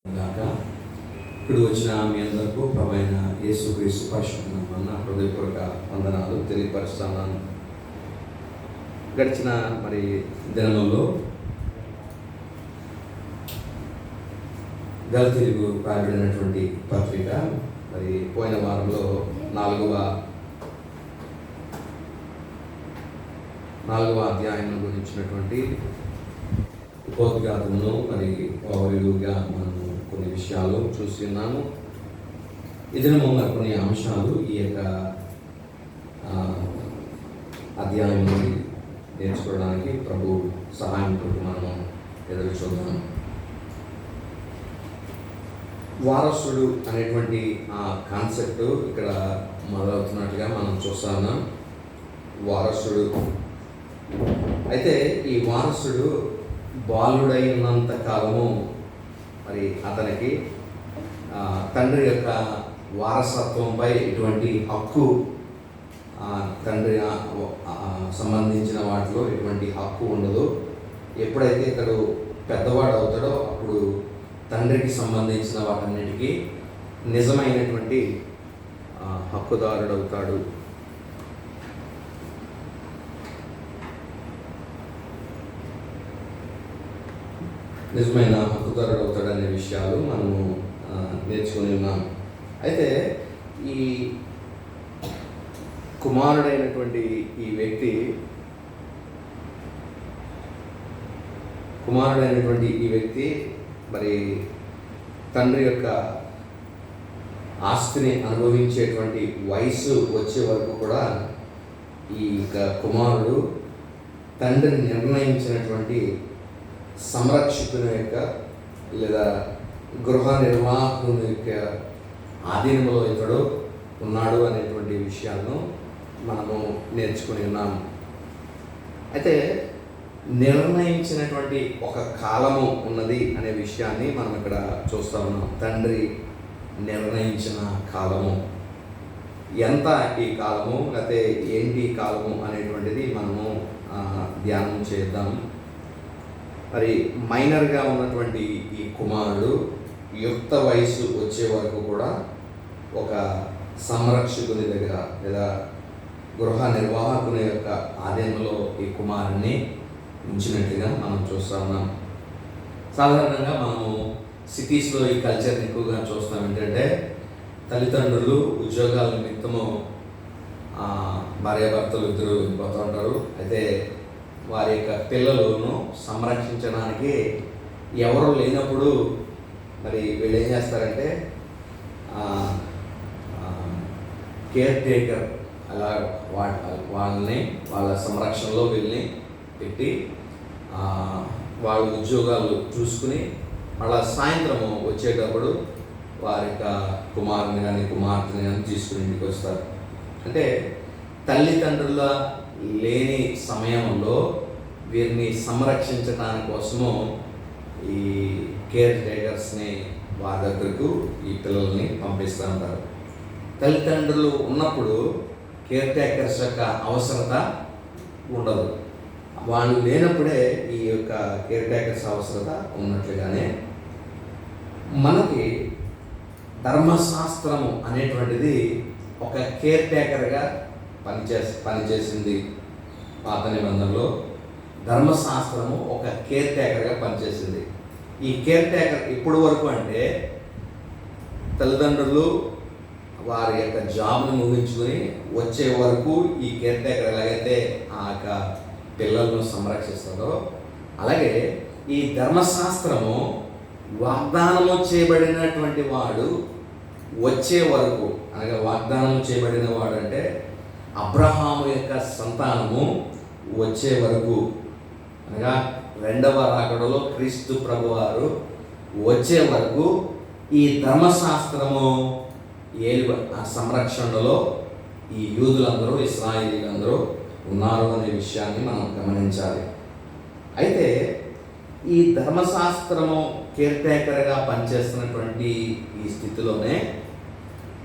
గాక ఇప్పుడు వచ్చిన మీ అందరికీ ప్రభైన యేసుక్రీస్తు పరిశుద్ధ నామమున హృదయపూర్వక వందనాలు తెలియపరుస్తున్నాను. గడిచిన దినముల్లో గలతీయులకు రాయబడినటువంటి పత్రిక పోయిన వారంలో నాలుగవ అధ్యాయం గురించినటువంటి ఉపోద్ఘాతమును ఓవర్వ్యూగా మనము కొన్ని విషయాలు చూస్తున్నాము. ఇదిన కొన్ని అంశాలు ఈ యొక్క అధ్యాయం నుండి నేర్చుకోవడానికి ప్రభు సహాయంతో మనము ఎదురు చూద్దాం. వారసుడు అనేటువంటి ఆ కాన్సెప్ట్ ఇక్కడ మొదలవుతున్నట్టుగా మనం చూస్తాము. వారసుడు అయితే ఈ వారసుడు బాలుడై ఉన్నంత కాలము అతనికి తండ్రి యొక్క వారసత్వంపై ఎటువంటి హక్కు, తండ్రి సంబంధించిన వాటిలో ఎటువంటి హక్కు ఉండదు. ఎప్పుడైతే ఇతడు పెద్దవాడు అవుతాడో అప్పుడు తండ్రికి సంబంధించిన వాటన్నిటికీ నిజమైనటువంటి హక్కుదారుడు అవుతాడు. నిజమైన హక్కుదారుడు అవుతాడనే విషయాలు మనము నేర్చుకుని ఉన్నాం. అయితే ఈ కుమారుడైనటువంటి ఈ వ్యక్తి తండ్రి యొక్క ఆస్తిని అనుభవించేటువంటి వయసు వచ్చే వరకు కూడా ఈ కుమారుడు తండ్రిని నిర్ణయించినటువంటి సంరక్షకుని యొక్క లేదా గృహ నిర్వాహకుని యొక్క ఆధీనంలో ఇతడు ఉన్నాడు అనేటువంటి విషయాలను మనము నేర్చుకుని ఉన్నాము. అయితే నిర్ణయించినటువంటి ఒక కాలము ఉన్నది అనే విషయాన్ని మనం ఇక్కడ చూస్తూ ఉన్నాం. తండ్రి నిర్ణయించిన కాలము ఎంత, ఈ కాలము లేకపోతే ఏంటి కాలము అనేటువంటిది మనము ధ్యానం చేద్దాం. మైనర్గా ఉన్నటువంటి ఈ కుమారుడు యుక్త వయసు వచ్చే వరకు కూడా ఒక సంరక్షకుని దగ్గర లేదా గృహ నిర్వాహకుని యొక్క ఆధీనంలో ఈ కుమారుణ్ణి ఉంచినట్టుగా మనం చూస్తూ ఉన్నాం. సాధారణంగా మనము సిటీస్లో ఈ కల్చర్ని ఎక్కువగా చూస్తాం. ఏంటంటే తల్లిదండ్రులు ఉద్యోగాల నిమిత్తము భార్యాభర్తలు ఇద్దరు పోతూ ఉంటారు. అయితే వారి యొక్క పిల్లలను సంరక్షించడానికి ఎవరు లేనప్పుడు వీళ్ళు ఏం చేస్తారంటే కేర్ టేకర్ అలా వాళ్ళని వాళ్ళ సంరక్షణలో వీళ్ళని పెట్టి వాళ్ళ ఉద్యోగాలు చూసుకుని మళ్ళా సాయంత్రము వచ్చేటప్పుడు వారి యొక్క కుమారుని కానీ కుమార్తెని కానీ తీసుకుని ఇంటికి వస్తారు. అంటే తల్లిదండ్రుల లేని సమయంలో వీరిని సంరక్షించడానికి కోసము ఈ కేర్ టేకర్స్ని వారి దగ్గరకు ఈ పిల్లల్ని పంపిస్తూ ఉంటారు. తల్లిదండ్రులు ఉన్నప్పుడు కేర్ టేకర్స్ యొక్క అవసరత ఉండదు. వాళ్ళు లేనప్పుడే ఈ యొక్క కేర్ టేకర్స్ అవసరత ఉన్నట్లుగానే మనకి ధర్మశాస్త్రము అనేటువంటిది ఒక కేర్ టేకర్గా పనిచేసింది. పాత నిబంధనలో ధర్మశాస్త్రము ఒక కేర్ టేకర్గా పనిచేసింది. ఈ కేర్ టేకర్ ఇప్పటి వరకు అంటే తల్లిదండ్రులు వారి యొక్క జాబ్ను ముగించుకొని వచ్చే వరకు ఈ కేర్ టేకర్ ఎలాగైతే ఆ యొక్క పిల్లలను సంరక్షిస్తుందో, అలాగే ఈ ధర్మశాస్త్రము వాగ్దానము చేయబడినటువంటి వాడు వచ్చే వరకు, అనగా వాగ్దానం చేయబడిన వాడు అంటే అబ్రహాము యొక్క సంతానము వచ్చే వరకు, అనగా రెండవ రాకడలో క్రీస్తు ప్రభువారు వచ్చే వరకు ఈ ధర్మశాస్త్రము సంరక్షణలో ఈ యూదులందరూ, ఇశ్రాయేలీలందరూ ఉన్నారు అనే విషయాన్ని మనం గమనించాలి. అయితే ఈ ధర్మశాస్త్రము కేర్ టేకర్గా పనిచేస్తున్నటువంటి ఈ స్థితిలోనే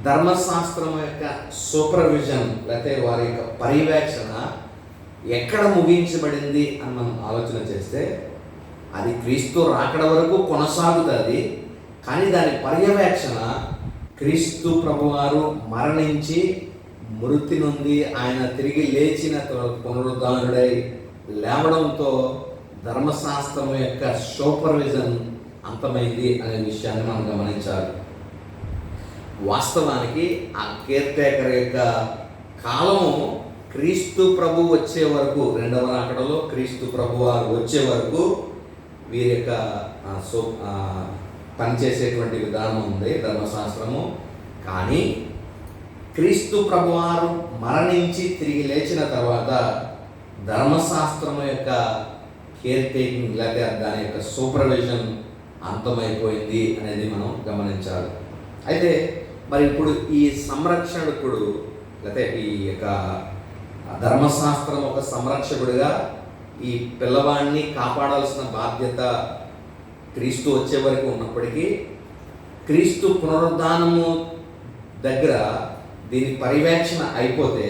ధర్మశాస్త్రం యొక్క సూపర్విజన్ లేకపోతే వారి యొక్క పర్యవేక్షణ ఎక్కడ ముగించబడింది అని మనం ఆలోచన చేస్తే అది క్రీస్తు రాకడ వరకు కొనసాగుతుంది. కానీ దాని పర్యవేక్షణ క్రీస్తు ప్రభువారు మరణించి మృతి నుండి ఆయన తిరిగి లేచిన పునరుద్ధానుడై లేవడంతో ధర్మశాస్త్రం యొక్క సూపర్విజన్ అంతమైంది అనే విషయాన్ని మనం గమనించాలి. వాస్తవానికి ఆ కేర్టేకర్ యొక్క కాలము క్రీస్తు ప్రభు వచ్చే వరకు, రెండవ రాకడలో క్రీస్తు ప్రభు వారు వచ్చే వరకు వీరి యొక్క పనిచేసేటువంటి విధానం ఉంది ధర్మశాస్త్రము. కానీ క్రీస్తు ప్రభువారు మరణించి తిరిగి లేచిన తర్వాత ధర్మశాస్త్రం యొక్క కేర్ టేకింగ్ లేదా దాని యొక్క సూపర్విజన్ అంతమైపోయింది అనేది మనం గమనించాలి. అయితే మరి ఇప్పుడు ఈ సంరక్షకుడు లేకపోతే ఈ యొక్క ధర్మశాస్త్రం ఒక సంరక్షకుడిగా ఈ పిల్లవాడిని కాపాడాల్సిన బాధ్యత క్రీస్తు వచ్చే వరకు ఉన్నప్పటికీ క్రీస్తు పునరుద్ధానము దగ్గర దీని పర్యవేక్షణ అయిపోతే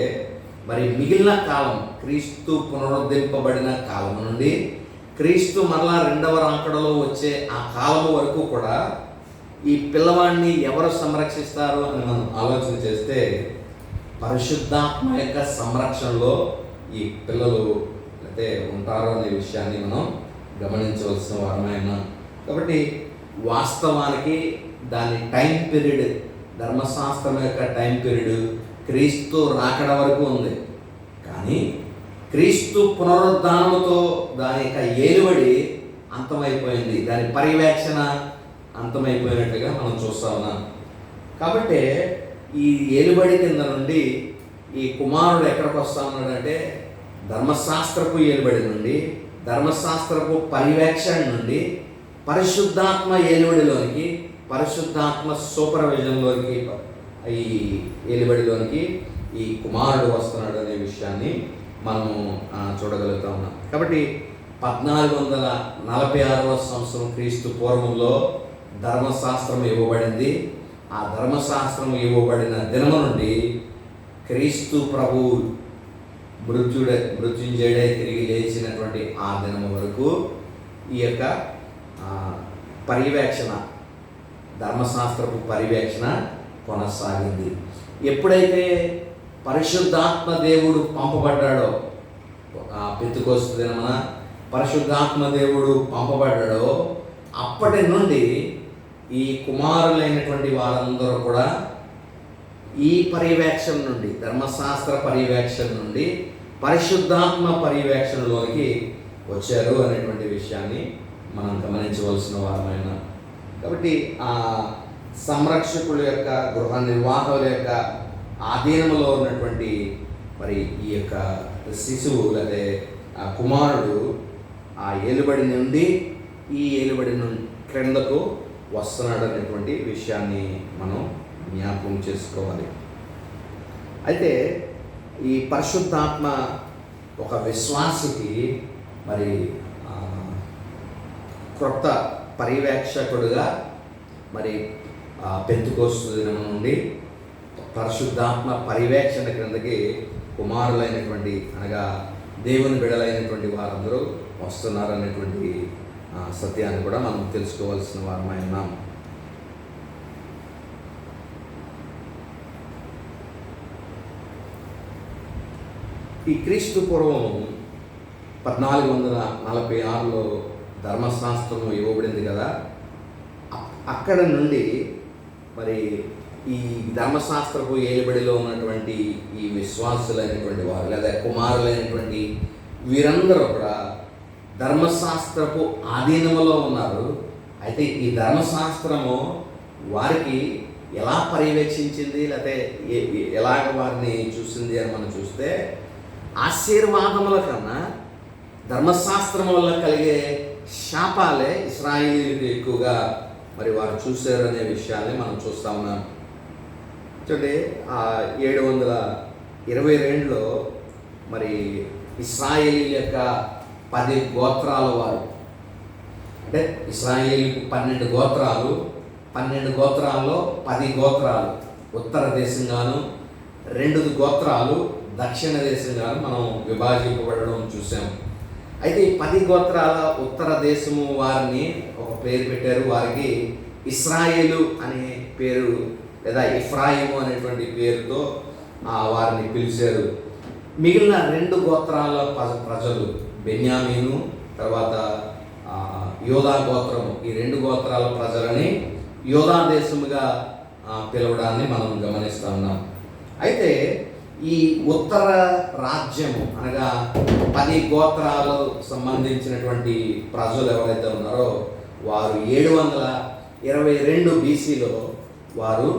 మరి మిగిలిన కాలం క్రీస్తు పునరుద్ధరింపబడిన కాలం నుండి క్రీస్తు మరలా రెండవ రాకడలో వచ్చే ఆ కాలం వరకు కూడా ఈ పిల్లవాడిని ఎవరు సంరక్షిస్తారు అని మనం ఆలోచన చేస్తే పరిశుద్ధాత్మ యొక్క సంరక్షణలో ఈ పిల్లలు అయితే ఉంటారు అనే విషయాన్ని మనం గమనించవలసిన వారమైన. కాబట్టి వాస్తవానికి దాని టైం పీరియడ్, ధర్మశాస్త్రం యొక్క టైం పీరియడ్ క్రీస్తు రాకడ వరకు ఉంది. కానీ క్రీస్తు పునరుద్ధానముతో దాని యొక్క ఏలుబడి అంతమైపోయింది, దాని పర్యవేక్షణ అంతమైపోయినట్టుగా మనం చూస్తా ఉన్నాం. కాబట్టి ఈ ఏలుబడి కింద నుండి ఈ కుమారుడు ఎక్కడికి వస్తా ఉన్నాడంటే ధర్మశాస్త్రపు ఏలుబడి నుండి, ధర్మశాస్త్రపు పర్యవేక్షణ నుండి పరిశుద్ధాత్మ ఏలుబడిలోనికి, పరిశుద్ధాత్మ సూపర్విజన్లోనికి, ఈ ఏలుబడిలోనికి ఈ కుమారుడు వస్తున్నాడు అనే విషయాన్ని మనము చూడగలుగుతా ఉన్నాం. కాబట్టి 1446వ సంవత్సరం క్రీస్తు పూర్వంలో ధర్మశాస్త్రం ఇవ్వబడింది. ఆ ధర్మశాస్త్రం ఇవ్వబడిన దినము నుండి క్రీస్తు ప్రభు మృత్యుంజయుడై తిరిగి లేచినటువంటి ఆ దినము వరకు ఈ యొక్క పర్యవేక్షణ, ధర్మశాస్త్రపు పర్యవేక్షణ కొనసాగింది. ఎప్పుడైతే పరిశుద్ధాత్మ దేవుడు పంపబడ్డాడో, పెంతెకోస్తు దినమున పరిశుద్ధాత్మ దేవుడు పంపబడ్డాడో అప్పటి నుండి ఈ కుమారులైనటువంటి వారందరూ కూడా ఈ పర్యవేక్షణ నుండి, ధర్మశాస్త్ర పర్యవేక్షణ నుండి పరిశుద్ధాత్మ పర్యవేక్షణలోకి వచ్చారు అనేటువంటి విషయాన్ని మనం గమనించవలసిన వారమైన. కాబట్టి ఆ సంరక్షకుల యొక్క, గృహ నిర్వాహకుల యొక్క ఆధీనంలో ఉన్నటువంటి మరి ఈ యొక్క శిశువు లేదా ఆ కుమారుడు ఆ ఏలుబడి నుండి ఈ ఏలుబడి నుండి క్రిందకు వస్తున్నాడు అనేటువంటి విషయాన్ని మనం జ్ఞాపకం చేసుకోవాలి. అయితే ఈ పరిశుద్ధాత్మ ఒక విశ్వాసికి మరి క్రొత్త పర్యవేక్షకుడుగా మరి పెంతెకోస్తు దినం నుండి పరిశుద్ధాత్మ పర్యవేక్షణ క్రిందకి కుమారులైనటువంటి, అనగా దేవుని బిడలైనటువంటి వారందరూ వస్తున్నారు అనేటువంటి సత్యాన్ని కూడా మనం తెలుసుకోవాల్సిన వారమై ఉన్నాం. ఈ క్రీస్తు పూర్వం 1446లో ధర్మశాస్త్రం ఇవ్వబడింది కదా, అక్కడ నుండి మరి ఈ ధర్మశాస్త్రపు ఏలుబడిలో ఉన్నటువంటి ఈ విశ్వాసులైనటువంటి వారు లేదా కుమారులైనటువంటి వీరందరూ కూడా ధర్మశాస్త్రపు ఆధీనంలో ఉన్నారు. అయితే ఈ ధర్మశాస్త్రము వారికి ఎలా పర్యవేక్షించింది లేకపోతే ఎలాగ వారిని చూసింది అని మనం చూస్తే, ఆశీర్వాదముల కన్నా ధర్మశాస్త్రం వల్ల కలిగే శాపాలే ఇశ్రాయేలీయులకు ఎక్కువగా మరి వారు చూశారు అనే విషయాన్ని మనం చూస్తూ ఉన్నాం. చూడండి, 722లో మరి ఇశ్రాయేలీల యొక్క 10 గోత్రాల వారు, అంటే ఇశ్రాయేలీకు 12 గోత్రాలు, 12 గోత్రాల్లో 10 గోత్రాలు ఉత్తర దేశంగాను, 2 గోత్రాలు దక్షిణ దేశంగాను మనం విభజింపబడడం చూసాం. అయితే ఈ 10 గోత్రాల ఉత్తర దేశము వారిని ఒక పేరు పెట్టారు, వారికి ఇశ్రాయేలు అనే పేరు లేదా ఎఫ్రాయిము అనేటువంటి పేరుతో వారిని పిలిచారు. మిగిలిన 2 గోత్రాల ప్రజలు బెన్యామీను తర్వాత యోధా గోత్రము, ఈ 2 గోత్రాల ప్రజలని యోధా దేశముగా పిలవడాన్ని మనం గమనిస్తూ ఉన్నాం. అయితే ఈ ఉత్తర రాజ్యము అనగా 10 గోత్రాలు సంబంధించినటువంటి ప్రజలు ఎవరైతే ఉన్నారో వారు 722 BCలో వారు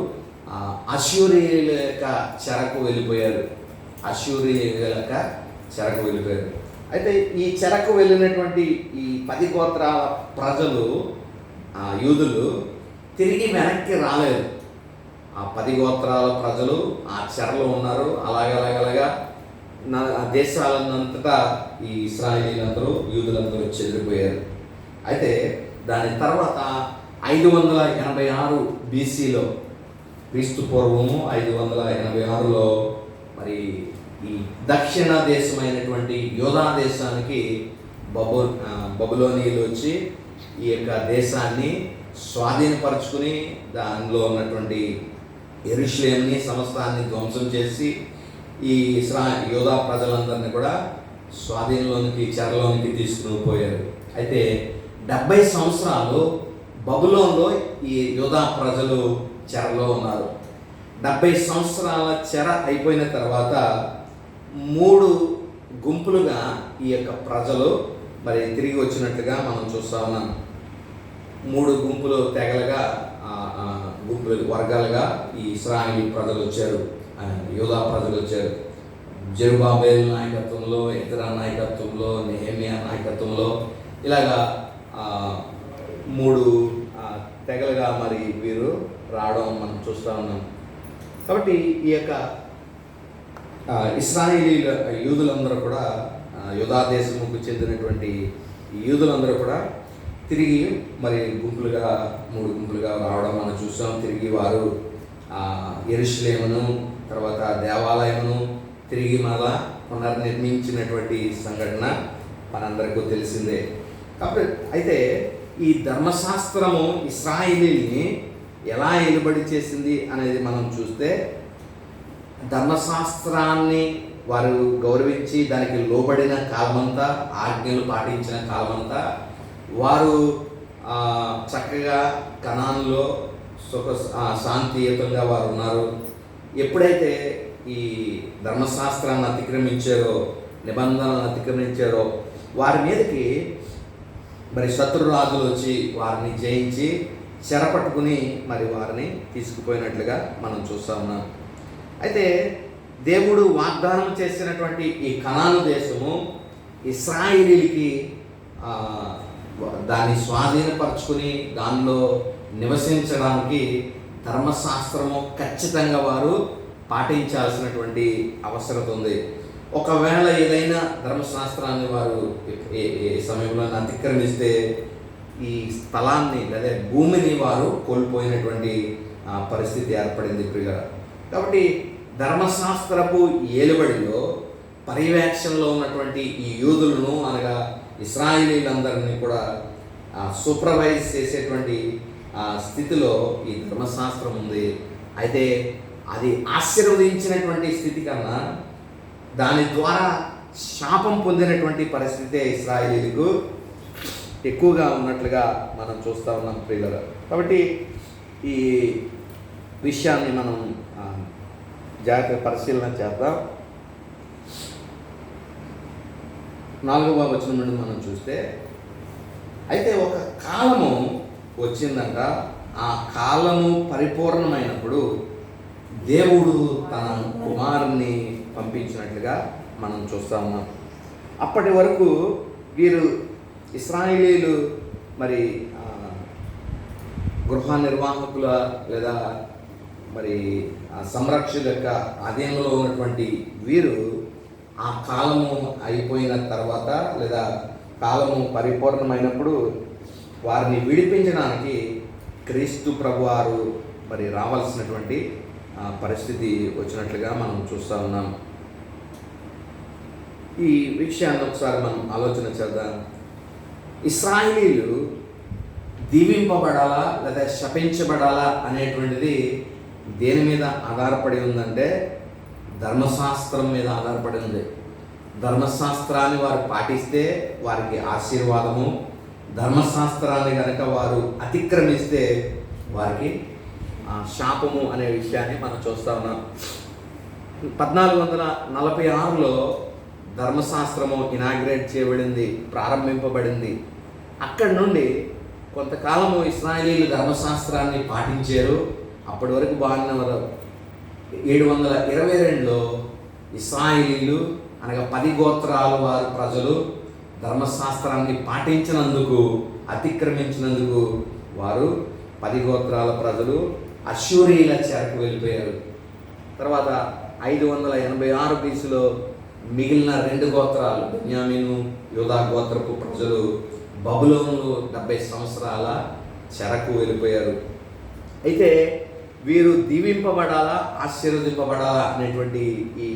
అష్షూరీయుల యొక్క చెరకు వెళ్ళిపోయారు. అయితే ఈ చెరకు వెళ్ళినటువంటి ఈ 10 గోత్రాల ప్రజలు యూదులు తిరిగి వెనక్కి రాలేదు. ఆ 10 గోత్రాల ప్రజలు ఆ చెరలో ఉన్నారు. అలాగలాగలాగా దేశాలన్నంతటా ఈ ఇశ్రాయేలీలందరూ యూదులందరూ చెదిరిపోయారు. అయితే దాని తర్వాత 586 BCలో క్రీస్తు పూర్వము 586లో మరి ఈ దక్షిణ దేశమైనటువంటి యోధా దేశానికి బబులోనీయులు వచ్చి ఈ యొక్క దేశాన్ని స్వాధీనపరుచుకుని దానిలో ఉన్నటువంటి యెరూషలేముని సమస్తాన్ని ధ్వంసం చేసి ఈ యోధా ప్రజలందరినీ కూడా చెరలోనికి తీసుకుని పోయారు. అయితే 70 సంవత్సరాలు బబులోన్లో ఈ యోధా ప్రజలు చెరలో ఉన్నారు. 70 సంవత్సరాల చెర అయిపోయిన తర్వాత 3 గుంపులుగా ఈ యొక్క ప్రజలు మరి తిరిగి వచ్చినట్లుగా మనం చూస్తూ ఉన్నాం. 3 గుంపులు తెగలుగా వర్గాలుగా ఈ ఇశ్రాయేలీ ప్రజలు వచ్చారు, యోధా ప్రజలు వచ్చారు. జెరుబ్బాబెలు నాయకత్వంలో, ఎజ్రా నాయకత్వంలో, నెహెమ్యా నాయకత్వంలో ఇలాగా 3 తెగలుగా మరి వీరు రావడం మనం చూస్తూ ఉన్నాం. కాబట్టి ఈ యొక్క ఇశ్రాయేలీల యూదులందరూ కూడా యోధా దేశముకు చెందినటువంటి యూదులందరూ కూడా తిరిగి మరి 3 గుంపులుగా రావడం మనం చూసాం. తిరిగి వారు యెరూషలేమును తర్వాత దేవాలయమును తిరిగి మళ్ళా పునర్నిర్మించినటువంటి సంఘటన మనందరికీ తెలిసిందే. కాబట్టి అయితే ఈ ధర్మశాస్త్రము ఇశ్రాయేలీని ఎలా ఏలుబడి చేసింది అనేది మనం చూస్తే, ధర్మశాస్త్రాన్ని వారు గౌరవించి దానికి లోబడిన కాలమంతా, ఆజ్ఞలు పాటించిన కాలమంతా వారు చక్కగా కనాన్లో శాంతియుతంగా వారు ఉన్నారు. ఎప్పుడైతే ఈ ధర్మశాస్త్రాన్ని అతిక్రమించారో, నిబంధనలను అతిక్రమించారో, వారి మీదకి మరి శత్రురాజులు వచ్చి వారిని జయించి చెరపట్టుకుని మరి వారిని తీసుకుపోయినట్లుగా మనం చూస్తూ ఉన్నాం. అయితే దేవుడు వాగ్దానం చేసినటువంటి ఈ కనాను దేశము ఇశ్రాయేలీలకి దాన్ని స్వాధీనపరచుకుని దానిలో నివసించడానికి ధర్మశాస్త్రము ఖచ్చితంగా వారు పాటించాల్సినటువంటి అవసరం ఉంది. ఒకవేళ ఏదైనా ధర్మశాస్త్రాన్ని వారు ఏ సమయంలో అతిక్రమిస్తే ఈ స్థలాన్ని లేదా భూమిని వారు కోల్పోయినటువంటి పరిస్థితి ఏర్పడింది ప్రియులారా. కాబట్టి ధర్మశాస్త్రపు ఏలుబడిలో పర్యవేక్షణలో ఉన్నటువంటి ఈ యూదులను అనగా ఇశ్రాయేలీలందరినీ కూడా సూపర్వైజ్ చేసేటువంటి స్థితిలో ఈ ధర్మశాస్త్రం ఉంది. అయితే అది ఆశీర్వదించినటువంటి స్థితి కన్నా దాని ద్వారా శాపం పొందినటువంటి పరిస్థితే ఇశ్రాయేలీలకు ఎక్కువగా ఉన్నట్లుగా మనం చూస్తూ ఉన్నాం ప్రియులారా. కాబట్టి ఈ విషయాన్ని మనం జాగ్రత్తగా పరిశీలన చేద్దాం. 4వ వచనం నుండి మనం చూస్తే, అయితే ఒక కాలము వచ్చిందంట, ఆ కాలము పరిపూర్ణమైనప్పుడు దేవుడు తన కుమారుని పంపించినట్లుగా మనం చూస్తూ ఉన్నాం. అప్పటి వరకు వీరు ఇశ్రాయేలీలు మరి గృహ నిర్వాహకుల లేదా మరి సంరక్షకుల యొక్క అధీనంలో ఉన్నటువంటి వీరు ఆ కాలము అయిపోయిన తర్వాత లేదా కాలము పరిపూర్ణమైనప్పుడు వారిని విడిపించడానికి క్రీస్తు ప్రభువారు మరి రావాల్సినటువంటి పరిస్థితి వచ్చినట్లుగా మనం చూస్తూ ఉన్నాం. ఈ విషయాన్ని ఒకసారి మనం ఆలోచన చేద్దాం. ఇశ్రాయేలీలు దీవింపబడాలా లేదా శపించబడాలా అనేటువంటిది దేని మీద ఆధారపడి ఉందంటే ధర్మశాస్త్రం మీద ఆధారపడి ఉంది. ధర్మశాస్త్రాన్ని వారు పాటిస్తే వారికి ఆశీర్వాదము, ధర్మశాస్త్రాన్ని కనుక వారు అతిక్రమిస్తే వారికి శాపము అనే విషయాన్ని మనం చూస్తూ ఉన్నాం. 1446లో ధర్మశాస్త్రము ఇనాగ్రేట్ చేయబడింది, ప్రారంభింపబడింది. అక్కడి నుండి కొంతకాలము ఇశ్రాయేలీలు ధర్మశాస్త్రాన్ని పాటించారు. అప్పటి వరకు బాగానే ఉన్నారు. 722లో ఇశ్రాయేలీలు అనగా 10 గోత్రాల వారు ప్రజలు ధర్మశాస్త్రాన్ని పాటించినందుకు, అతిక్రమించినందుకు వారు 10 గోత్రాల ప్రజలు అష్షూరీల చెరకు వెళ్ళిపోయారు. తర్వాత 586 BCలో మిగిలిన 2 గోత్రాలు బెన్యామీను, యూదా గోత్రపు ప్రజలు బబులోనులో 70 సంవత్సరాల చెరకు వెళ్ళిపోయారు. అయితే వీరు దీవింపబడాలా, ఆశీర్వదింపబడాలా అనేటువంటి ఈ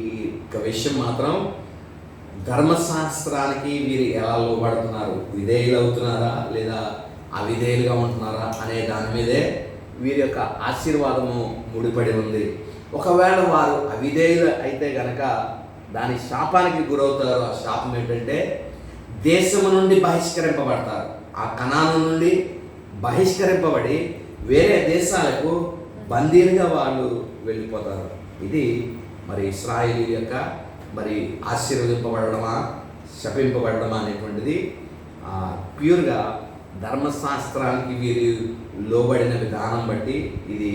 విషయం మాత్రం ధర్మశాస్త్రానికి వీరు ఎలా లోబడుతున్నారు, విధేయులు అవుతున్నారా లేదా అవిధేయులుగా ఉంటున్నారా అనే దాని మీదే వీరి యొక్క ఆశీర్వాదము ముడిపడి ఉంది. ఒకవేళ వారు అవిధేయులు అయితే గనక దాని శాపానికి గురవుతారు. ఆ శాపం ఏంటంటే దేశము నుండి బహిష్కరింపబడతారు. ఆ కనాను నుండి బహిష్కరింపబడి వేరే దేశాలకు బందీలుగా వాళ్ళు వెళ్ళిపోతారు. ఇది మరి ఇశ్రాయేలు యొక్క మరి ఆశీర్వదింపబడమా శపింపబడమా అనేటువంటిది ప్యూర్గా ధర్మశాస్త్రానికి వీరు లోబడిన విధానం బట్టి ఇది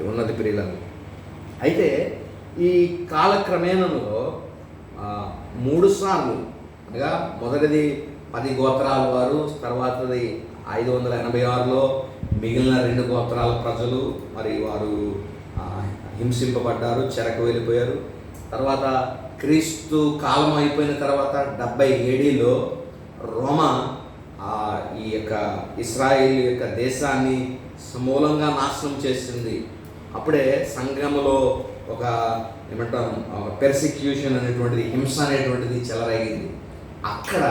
ఉన్నది ప్రియులను. అయితే ఈ కాలక్రమేణలో 3 సార్లు అనగా మొదటిది 10 గోత్రాల వారు, తర్వాతది 586లో మిగిలిన 2 గోత్రాల ప్రజలు మరి వారు హింసింపబడ్డారు, చెరకు వెళ్ళిపోయారు. తర్వాత క్రీస్తు కాలం అయిపోయిన తర్వాత 70 ADలో రోమా ఈ యొక్క ఇశ్రాయేలు యొక్క దేశాన్ని సమూలంగా నాశనం చేసింది. అప్పుడే సంఘములో ఒక ఏమంటాం పెర్సిక్యూషన్ అనేటువంటిది, హింస అనేటువంటిది చెలరేగింది. అక్కడ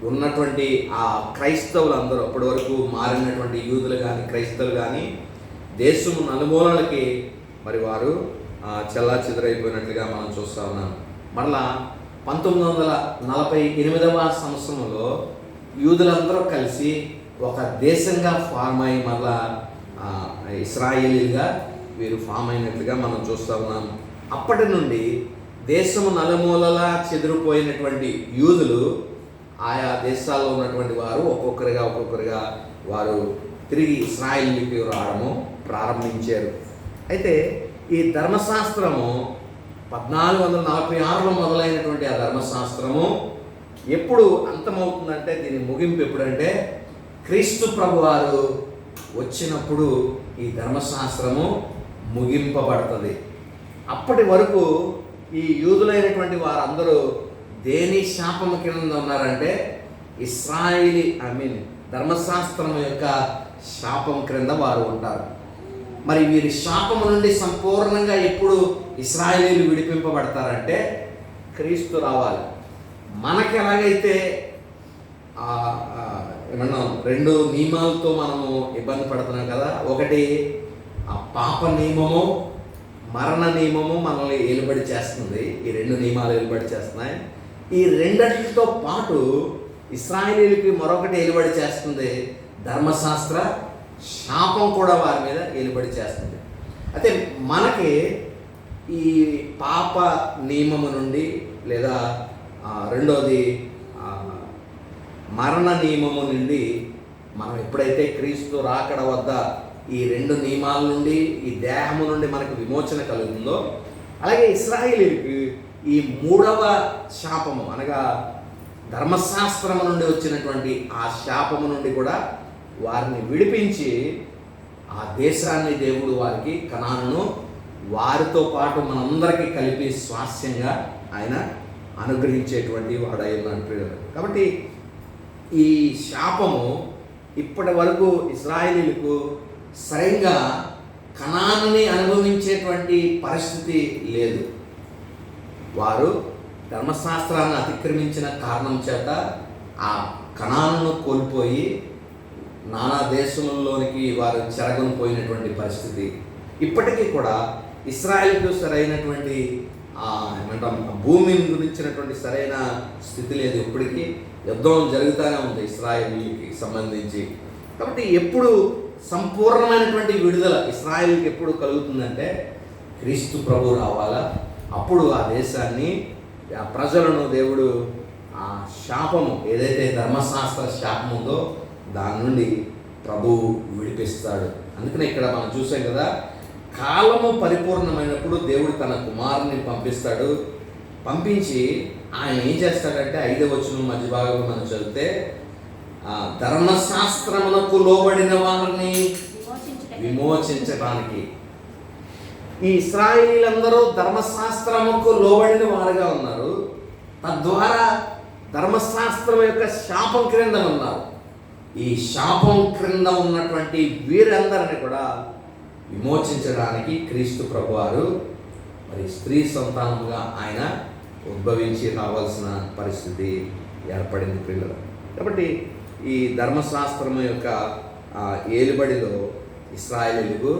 ఉన్నటువంటి ఆ క్రైస్తవులు అందరూ అప్పటి వరకు మారినటువంటి యూదులు కానీ క్రైస్తవులు కానీ దేశము నలుమూలలకి మరి వారు చెల్లాచెదురైపోయినట్లుగా మనం చూస్తూ ఉన్నాం. మరలా 1948వ సంవత్సరంలో యూదులందరూ కలిసి ఒక దేశంగా ఫామ్ అయ్యి మరలా ఇశ్రాయేలీలుగా వీరు ఫామ్ అయినట్లుగా మనం చూస్తూ ఉన్నాం. అప్పటి నుండి దేశము నలుమూలలా చెదిరిపోయినటువంటి యూదులు ఆయా దేశాల్లో ఉన్నటువంటి వారు ఒక్కొక్కరిగా వారు తిరిగి ఇశ్రాయేలుకి రావడము ప్రారంభించారు. అయితే ఈ ధర్మశాస్త్రము 1446లో మొదలైనటువంటి ఆ ధర్మశాస్త్రము ఎప్పుడు అంతమవుతుందంటే దీని ముగింపు ఎప్పుడంటే క్రీస్తు ప్రభు వారు వచ్చినప్పుడు ఈ ధర్మశాస్త్రము ముగింపబడుతుంది. అప్పటి వరకు ఈ యూదులైనటువంటి వారందరూ దేని శాపము కింద ఉన్నారంటే ఇశ్రాయేలీ ధర్మశాస్త్రం యొక్క శాపం క్రింద వారు ఉంటారు. మరి వీరి శాపము నుండి సంపూర్ణంగా ఎప్పుడు ఇశ్రాయేలీలు విడిపింపబడతారంటే క్రీస్తు రావాలి. మనకి ఎలాగైతే ఏమన్నా 2 నియమాలతో మనము ఇబ్బంది పడుతున్నాం కదా. ఒకటి పాప నియమము, మరణ నియమము మనల్ని ఏలుబడి చేస్తుంది. ఈ 2 నియమాలు ఏలుబడి చేస్తున్నాయి. ఈ రెండిటితో పాటు ఇశ్రాయేలీలకి మరొకటి ఏలుబడి చేస్తుంది, ధర్మశాస్త్ర శాపం కూడా వారి మీద ఏలుబడి చేస్తుంది. అయితే మనకి ఈ పాప నియమము నుండి లేదా రెండోది మరణ నియమము నుండి మనం ఎప్పుడైతే క్రీస్తు రాకడ వద్ద ఈ 2 నియమాల నుండి ఈ దేహము నుండి మనకు విమోచన కలుగుతుందో, అలాగే ఇశ్రాయేలీయులకు ఈ 3వ శాపము అనగా ధర్మశాస్త్రము నుండి వచ్చినటువంటి ఆ శాపము నుండి కూడా వారిని విడిపించి ఆ దేశాన్ని దేవుడు వారికి కనానును వారితో పాటు మనందరికీ కలిపి స్వాస్యంగా ఆయన అనుగ్రహించేటువంటి వాడై ఉన్నాడు. కాబట్టి ఈ శాపము ఇప్పటి వరకు ఇశ్రాయేలీయులకు సరిగ్గా కనానుని అనుభవించేటువంటి పరిస్థితి లేదు. వారు ధర్మశాస్త్రాన్ని అతిక్రమించిన కారణం చేత ఆ కనానును కోల్పోయి నానా దేశంలోనికి వారు చెరగొని పోయినటువంటి పరిస్థితి. ఇప్పటికీ కూడా ఇశ్రాయేలుకు సరైనటువంటి ఏమంటాం భూమిని గురించినటువంటి సరైన స్థితి లేదు. ఇప్పటికీ యుద్ధం జరుగుతూనే ఉంది ఇశ్రాయేలుకి సంబంధించి. కాబట్టి ఎప్పుడు సంపూర్ణమైనటువంటి విడుదల ఇశ్రాయేలుకి ఎప్పుడు కలుగుతుందంటే క్రీస్తు ప్రభు రావాలా. అప్పుడు ఆ దేశాన్ని, ఆ ప్రజలను దేవుడు ఆ శాపము ఏదైతే ధర్మశాస్త్ర శాపం ఉందో దాని నుండి ప్రభువు విడిపిస్తాడు. అందుకనే ఇక్కడ మనం చూసాం కదా, కాలము పరిపూర్ణమైనప్పుడు దేవుడు తన కుమారుని పంపిస్తాడు. పంపించి ఆయన ఏం చేస్తాడంటే 5వ వచనం మధ్య భాగంలో మనం చదివితే ధర్మశాస్త్రమునకు లోబడిన వారిని విమోచించడానికి. ఈ ఇశ్రాయేలీలందరూ ధర్మశాస్త్రముకు లోబడిన వారుగా ఉన్నారు. తద్వారా ధర్మశాస్త్రం యొక్క శాపం క్రింద ఉన్నారు. ఈ శాపం క్రింద ఉన్నటువంటి వీరందరిని కూడా విమోచించడానికి క్రీస్తు ప్రభువారు మరి స్త్రీ సంతానముగా ఆయన ఉద్భవించి రావాల్సిన పరిస్థితి ఏర్పడింది పిల్లలు. కాబట్టి ఈ ధర్మశాస్త్రం యొక్క ఏలుబడిలో ఇశ్రాయేలీయులకు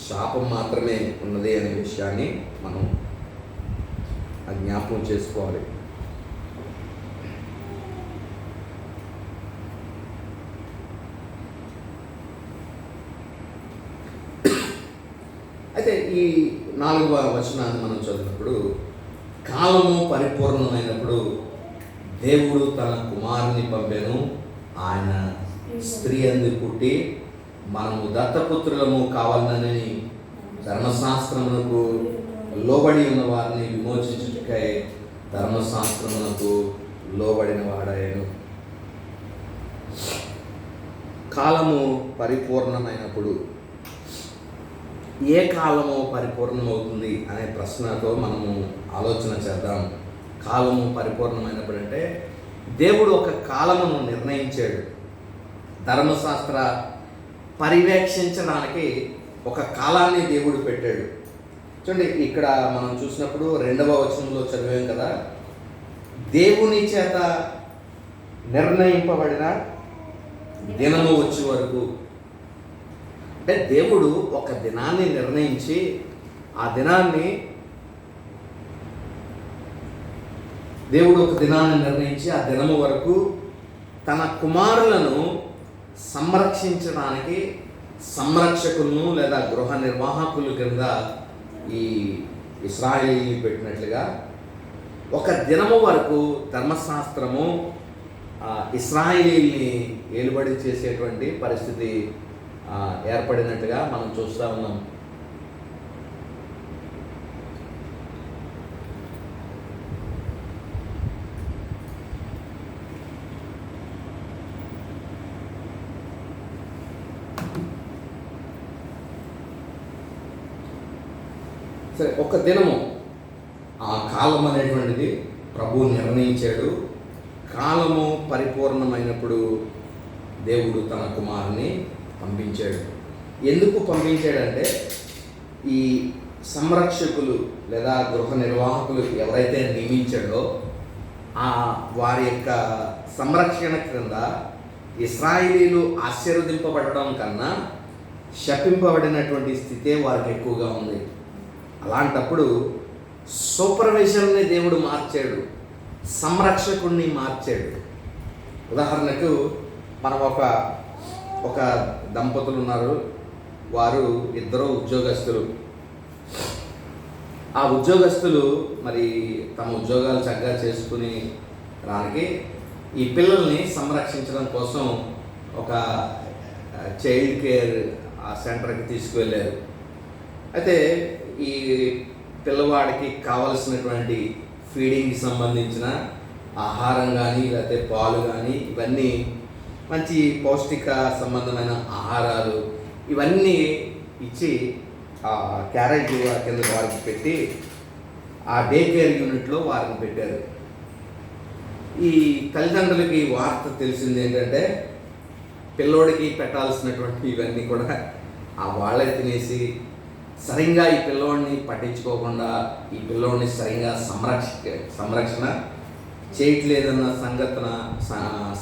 శాపం మాత్రమే ఉన్నది అనే విషయాన్ని మనం జ్ఞాపకం చేసుకోవాలి. అయితే ఈ 4వ వచనాన్ని మనం చదివినప్పుడు, కాలము పరిపూర్ణమైనప్పుడు దేవుడు తన కుమారుని పంపెను, ఆయన స్త్రీ అందు పుట్టి మనము దత్తపుత్రులము కావాలని ధర్మశాస్త్రమునకు లోబడి ఉన్న వారిని విమోచించుటకై ధర్మశాస్త్రమునకు లోబడిన వాడాయను. కాలము పరిపూర్ణమైనప్పుడు ఏ కాలము పరిపూర్ణమవుతుంది అనే ప్రశ్నతో మనము ఆలోచన చేద్దాం. కాలము పరిపూర్ణమైనప్పుడు అంటే దేవుడు ఒక కాలమును నిర్ణయించాడు. ధర్మశాస్త్ర పర్యవేక్షించడానికి ఒక కాలాన్ని దేవుడు పెట్టాడు. చూడండి, ఇక్కడ మనం చూసినప్పుడు 2వ వచనంలో చదివాం కదా, దేవుని చేత నిర్ణయింపబడిన దినము వచ్చే వరకు. అంటే దేవుడు ఒక దినాన్ని నిర్ణయించి ఆ దినాన్ని దినము వరకు తన కుమారులను సంరక్షించడానికి సంరక్షకులను లేదా గృహ నిర్వాహకుల కింద ఈ ఇశ్రాయేలీయులు పెట్టినట్లుగా ఒక దినము వరకు ధర్మశాస్త్రము ఇశ్రాయేలీయుల్ని ఏలుబడి చేసేటువంటి పరిస్థితి ఏర్పడినట్టుగా మనం చూస్తూ ఉన్నాం. సరే, ఒక దినము ఆ కాలం అనేటువంటిది ప్రభువు నిర్ణయించాడు. కాలము పరిపూర్ణమైనప్పుడు దేవుడు తన కుమారుని పంపించాడు. ఎందుకు పంపించాడంటే ఈ సంరక్షకులు లేదా గృహ నిర్వాహకులు ఎవరైతే నియమించాడో వారి యొక్క సంరక్షణ క్రింద ఇశ్రాయేలీలు ఆశీర్వదింపబడడం కన్నా శపింపబడినటువంటి స్థితే వారికి ఎక్కువగా ఉంది. అలాంటప్పుడు సూపర్విజన్ని దేవుడు మార్చాడు, సంరక్షకుడిని మార్చాడు. ఉదాహరణకు మనం ఒక దంపతులు ఉన్నారు, వారు ఇద్దరు ఉద్యోగస్తులు. ఆ ఉద్యోగస్తులు మరి తమ ఉద్యోగాలు చక్కగా చేసుకుని రానికి ఈ పిల్లల్ని సంరక్షించడం కోసం ఒక చైల్డ్ కేర్ సెంటర్కి తీసుకువెళ్ళారు. అయితే ఈ పిల్లవాడికి కావలసినటువంటి ఫీడింగ్కి సంబంధించిన ఆహారం కానీ లేకపోతే పాలు కానీ ఇవన్నీ మంచి పౌష్టిక సంబంధమైన ఆహారాలు ఇవన్నీ ఇచ్చి క్యారేజ్ కింద వారికి పెట్టి ఆ డే కేర్ యూనిట్లో వారిని పెట్టారు. ఈ తల్లిదండ్రులకి వార్త తెలిసింది ఏంటంటే పిల్లోడికి పెట్టాల్సినటువంటి ఇవన్నీ కూడా వాళ్ళే తినేసి సరిగ్గా ఈ పిల్లోడిని పట్టించుకోకుండా ఈ పిల్లోడిని సరిగ్గా సంరక్షణ చేయట్లేదన్న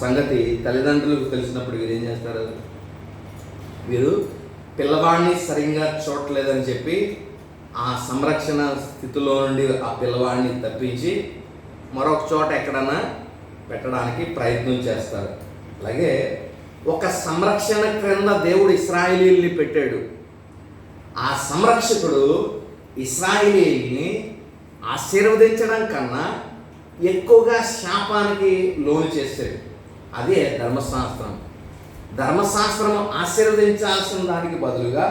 సంగతి తల్లిదండ్రులకు తెలిసినప్పుడు వీరు ఏం చేస్తారు? వీరు పిల్లవాడిని సరిగ్గా చూడట్లేదని చెప్పి ఆ సంరక్షణ స్థితిలో నుండి ఆ పిల్లవాడిని తప్పించి మరొక చోట ఎక్కడన్నా పెట్టడానికి ప్రయత్నం చేస్తారు. అలాగే ఒక సంరక్షణ క్రింద దేవుడు ఇశ్రాయేలీయుల్ని పెట్టాడు. ఆ సంరక్షకుడు ఇశ్రాయేలీయుల్ని ఆశీర్వదించడం కన్నా ఎక్కువగా శాపానికి లోను చేశాడు. అదే ధర్మశాస్త్రం. ధర్మశాస్త్రం ఆశీర్వదించాల్సిన దానికి బదులుగా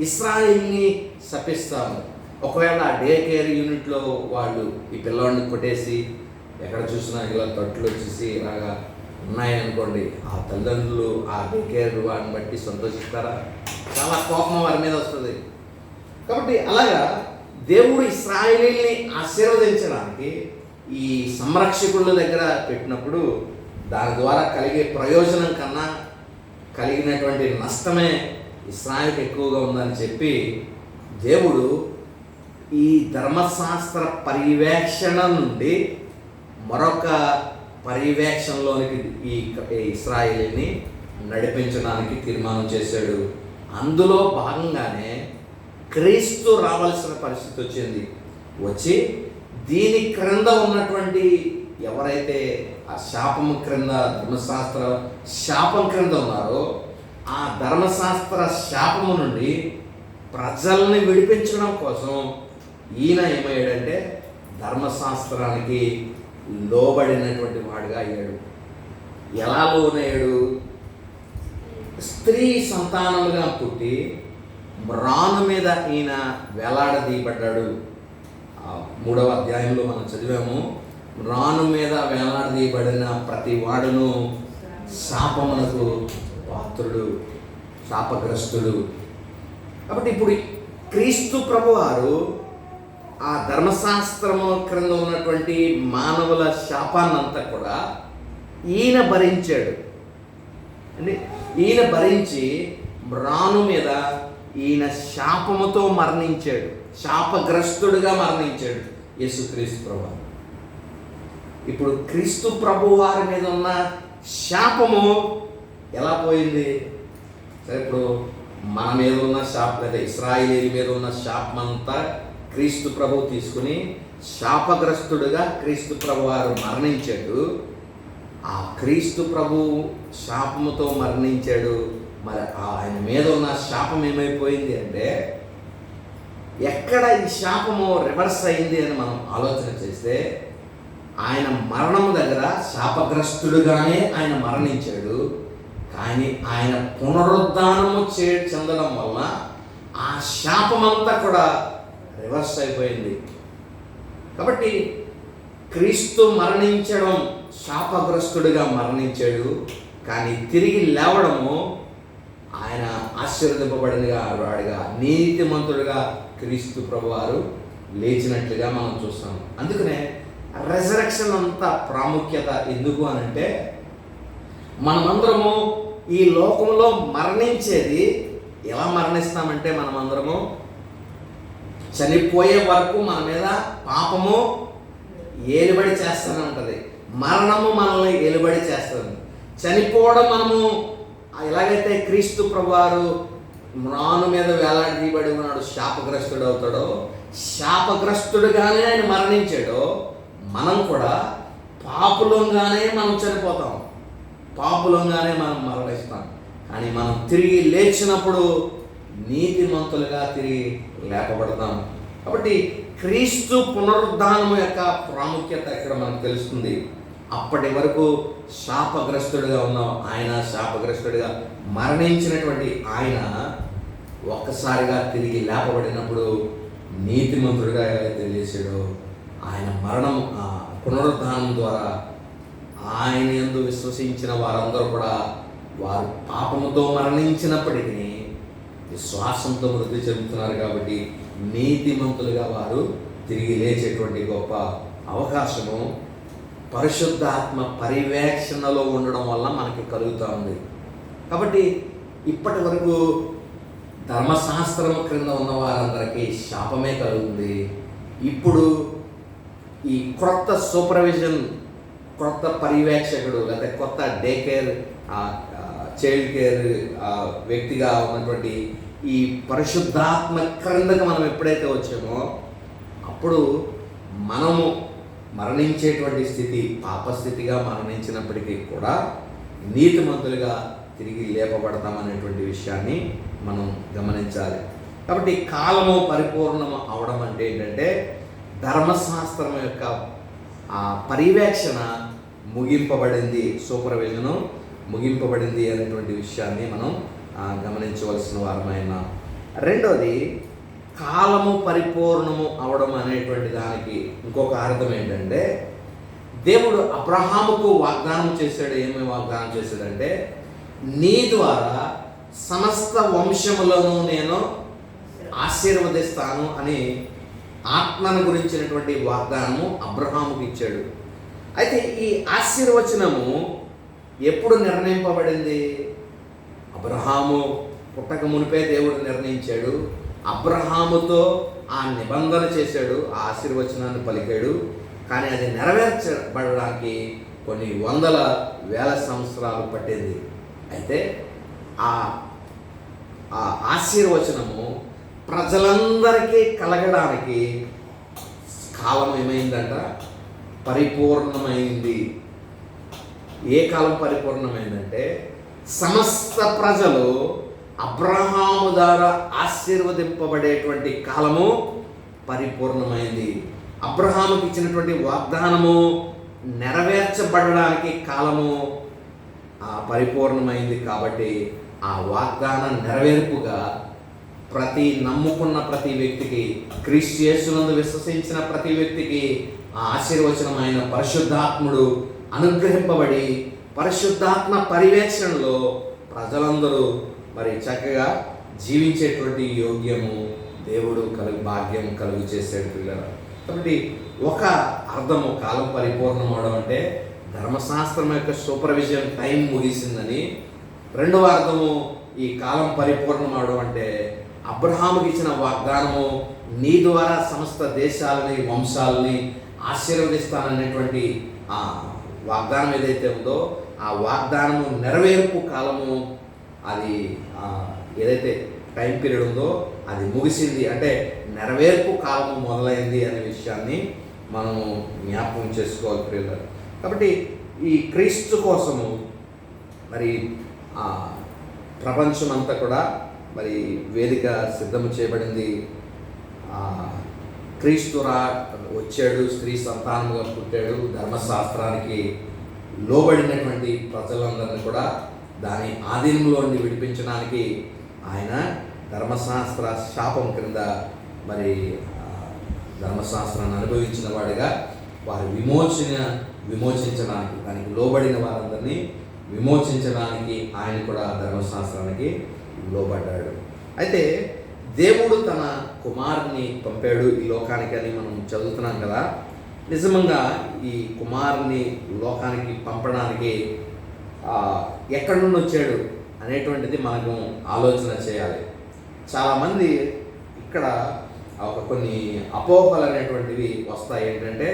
ఇశ్రాయేల్ని శపిస్తాము. ఒకవేళ డే కేర్ యూనిట్లో వాళ్ళు ఈ పిల్లవాడిని కొట్టేసి ఎక్కడ చూసినా ఇలా తొట్లు వచ్చేసి ఇలాగా ఉన్నాయనుకోండి, ఆ తల్లిదండ్రులు ఆ డే కేర్ వాడిని బట్టి సంతోషిస్తారా? చాలా కోపం వారి మీద వస్తుంది. కాబట్టి అలాగా దేవుడు ఇశ్రాయేలీయుల్ని ఆశీర్వదించడానికి ఈ సంరక్షకుల దగ్గర పెట్టినప్పుడు దాని ద్వారా కలిగే ప్రయోజనం కన్నా కలిగినటువంటి నష్టమే ఇశ్రాయేలుకి ఎక్కువగా ఉందని చెప్పి దేవుడు ఈ ధర్మశాస్త్ర పర్యవేక్షణ నుండి మరొక పర్యవేక్షణలోనికి ఈ ఇశ్రాయేలుని నడిపించడానికి తీర్మానం చేశాడు. అందులో భాగంగానే క్రీస్తు రావాల్సిన పరిస్థితి వచ్చింది. వచ్చి దీని క్రింద ఉన్నటువంటి ఎవరైతే ఆ శాపము క్రింద ధర్మశాస్త్ర శాపం క్రింద ఉన్నారో ఆ ధర్మశాస్త్ర శాపము నుండి ప్రజల్ని విడిపించడం కోసం ఈయన ఏమయ్యాడంటే ధర్మశాస్త్రానికి లోబడినటువంటి వాడుగా అయ్యాడు. ఎలా లోనయ్యాడు? స్త్రీ సంతానముగా పుట్టి మ్రాను మీద ఈయన వేలాడదీయబడ్డాడు. 3వ అధ్యాయంలో మనం చదివాము. మ్రాను మీద వేలాడదీయబడిన ప్రతి వాడును శాపమునకు పాత్రుడు, శాపగ్రస్తుడు. కాబట్టి ఇప్పుడు క్రీస్తు ప్రభువారు ఆ ధర్మశాస్త్రము క్రింద ఉన్నటువంటి మానవుల శాపాన్నంతా కూడా ఈయన భరించాడు. అంటే ఈయన భరించి మ్రాను మీద ఈయన శాపముతో మరణించాడు, శాపగ్రస్తుడుగా మరణించాడు యేసుక్రీస్తు ప్రభువారు. ఇప్పుడు క్రీస్తు ప్రభు వారి మీద ఉన్న శాపము ఎలా పోయింది? సరే, ఇప్పుడు మన మీద ఉన్న శాపం లేదా ఇశ్రాయేలీయుల మీద ఉన్న శాపమంతా క్రీస్తు ప్రభు తీసుకుని శాపగ్రస్తుడుగా క్రీస్తు ప్రభు వారు మరణించాడు. ఆ క్రీస్తు ప్రభు శాపముతో మరణించాడు. మరి ఆయన మీద ఉన్న శాపం ఏమైపోయింది అంటే, ఎక్కడ ఈ శాపము రివర్స్ అయింది అని మనం ఆలోచన చేస్తే, ఆయన మరణము దగ్గర శాపగ్రస్తుడుగానే ఆయన మరణించాడు. కానీ ఆయన పునరుద్ధానము చెందడం వల్ల ఆ శాపమంతా కూడా రివర్స్ అయిపోయింది. కాబట్టి క్రీస్తు మరణించడం శాపగ్రస్తుడిగా మరణించాడు, కానీ తిరిగి లేవడము ఆయన ఆశీర్వదింపబడినగా వాడిగా నీతిమంతుడిగా క్రీస్తు ప్రభువారు లేచినట్లుగా మనం చూస్తాం. అందుకనే రెజరెక్షన్ అంత ప్రాముఖ్యత ఎందుకు అనంటే, మనమందరము ఈ లోకంలో మరణించేది ఎలా మరణిస్తామంటే, మనమందరము చనిపోయే వరకు మన మీద పాపము ఏలుబడి చేస్తూనే ఉంటుంది. మరణము మనల్ని ఏలుబడి చేస్తుంది. చనిపోవడం మనము ఎలాగైతే క్రీస్తు ప్రభువారు మ్రాను మీద వేలాడదీయబడి ఉన్నాడు, శాపగ్రస్తుడు అవుతాడో, శాపగ్రస్తుడుగానే ఆయన మరణించాడో, మనం కూడా పాపులంగానే మనం చనిపోతాం, పాపులంగానే మనం మరణిస్తాం. కానీ మనం తిరిగి లేచినప్పుడు నీతిమంతులుగా తిరిగి లేపబడతాం. కాబట్టి క్రీస్తు పునరుద్ధానము యొక్క ప్రాముఖ్యత ఇక్కడ మనకు తెలుస్తుంది. అప్పటి వరకు శాపగ్రస్తుడిగా ఉన్న ఆయన, శాపగ్రస్తుడిగా మరణించినటువంటి ఆయన ఒక్కసారిగా తిరిగి లేపబడినప్పుడు నీతిమంతుడిగా ఏదైతే లేచాడో, ఆయన మరణం పునరుద్ధానం ద్వారా ఆయన యందు విశ్వసించిన వారందరూ కూడా వారు పాపముతో మరణించినప్పటికీ విశ్వాసంతో మృతి చెందుతున్నారు. కాబట్టి నీతిమంతులుగా వారు తిరిగి లేచేటువంటి గొప్ప అవకాశము పరిశుద్ధాత్మ పర్యవేక్షణలో ఉండడం వల్ల మనకి కలుగుతూ ఉంది. కాబట్టి ఇప్పటి వరకు ధర్మశాస్త్రం క్రింద ఉన్న వారందరికీ శాపమే కలుగుతుంది. ఇప్పుడు ఈ క్రొత్త సూపర్విజన్ కొత్త పర్యవేక్షకుడు లేదా కొత్త డే కేర్ చైల్డ్ కేర్ వ్యక్తిగా ఉన్నటువంటి ఈ పరిశుద్ధాత్మ క్రిందకు మనం ఎప్పుడైతే వచ్చామో అప్పుడు మనము మరణించేటువంటి స్థితి పాపస్థితిగా మరణించినప్పటికీ కూడా నీతిమంతులుగా తిరిగి లేపబడతామనేటువంటి విషయాన్ని మనం గమనించాలి. కాబట్టి కాలము పరిపూర్ణము అవడం అంటే ఏంటంటే ధర్మశాస్త్రం యొక్క పర్యవేక్షణ ముగింపబడింది, సూపర్విజను ముగింపబడింది అనేటువంటి విషయాన్ని మనం గమనించవలసిన వారమైన. రెండోది, కాలము పరిపూర్ణము అవడం అనేటువంటి దానికి ఇంకొక అర్థం ఏంటంటే దేవుడు అబ్రహాముకు వాగ్దానం చేశాడు. ఏమేమి వాగ్దానం చేశాడంటే నీ ద్వారా సమస్త వంశములను నేను ఆశీర్వదిస్తాను అని ఆత్మను గురించినటువంటి వాగ్దానము అబ్రహాముకి ఇచ్చాడు. అయితే ఈ ఆశీర్వచనము ఎప్పుడు నిర్ణయింపబడింది? అబ్రహాము పుట్టక మునిపే దేవుడు నిర్ణయించాడు. అబ్రహాముతో ఆ నిబంధన చేశాడు, ఆ ఆశీర్వచనాన్ని పలికాడు. కానీ అది నెరవేర్చబడడానికి కొన్ని వందల వేల సంవత్సరాలు పట్టింది. అయితే ఆ ఆశీర్వచనము ప్రజలందరికీ కలగడానికి కాలం ఏమైందంట? పరిపూర్ణమైంది. ఏ కాలం పరిపూర్ణమైందంటే సమస్త ప్రజలు అబ్రహాము ద్వారా ఆశీర్వదింపబడేటువంటి కాలము పరిపూర్ణమైంది. అబ్రహాముకి ఇచ్చినటువంటి వాగ్దానము నెరవేర్చబడడానికి కాలము పరిపూర్ణమైంది. కాబట్టి ఆ వాగ్దాన నెరవేర్పుగా నమ్ముకున్న ప్రతి వ్యక్తికి, క్రీస్తు యేసునందు విశ్వసించిన ప్రతి వ్యక్తికి ఆ ఆశీర్వచనమైన పరిశుద్ధాత్ముడు అనుగ్రహింపబడి పరిశుద్ధాత్మ పర్యవేక్షణలో ప్రజలందరూ మరి చక్కగా జీవించేటువంటి యోగ్యము దేవుడు భాగ్యం కలుగు చేసాడు పిల్లలు. కాబట్టి ఒక అర్థము కాలం పరిపూర్ణం అవడం అంటే ధర్మశాస్త్రం యొక్క సూపర్విజన్ టైం ముగిసిందని. రెండవ అర్థము ఈ కాలం పరిపూర్ణం అవడం అంటే అబ్రహాముకి ఇచ్చిన వాగ్దానము నీ ద్వారా సమస్త దేశాలని వంశాలని ఆశీర్వదిస్తాననేటువంటి ఆ వాగ్దానం ఏదైతే ఉందో ఆ వాగ్దానము నెరవేర్పు కాలము అది ఏదైతే టైం పీరియడ్ ఉందో అది ముగిసింది. అంటే నెరవేర్పు కాలము మొదలైంది అనే విషయాన్ని మనము జ్ఞాపకం చేసుకోవాలి ప్రియులారా. కాబట్టి ఈ క్రీస్తు కోసము మరి ప్రపంచమంతా కూడా మరి వేదిక సిద్ధము చేయబడింది. క్రీస్తు వచ్చాడు, స్త్రీ సంతానంగా పుట్టాడు. ధర్మశాస్త్రానికి లోబడినటువంటి ప్రజలందరినీ కూడా దాని ఆధీనంలో నుండి విడిపించడానికి ఆయన ధర్మశాస్త్ర శాపం క్రింద మరి ధర్మశాస్త్రాన్ని అనుభవించిన వాడిగా వారి విమోచించడానికి, దానికి లోబడిన వారందరినీ విమోచించడానికి ఆయన కూడా ధర్మశాస్త్రానికి లోబడ్డాడు. అయితే దేవుడు తన కుమారుని పంపాడు ఈ లోకానికి అని మనం చదువుతున్నాం కదా. నిజంగా ఈ కుమారుని లోకానికి పంపడానికి ఎక్కడి నుండి వచ్చాడు అనేటువంటిది మనకు ఆలోచన చేయాలి. చాలామంది ఇక్కడ కొన్ని అపోహలు అనేటువంటివి వస్తాయి. ఏంటంటే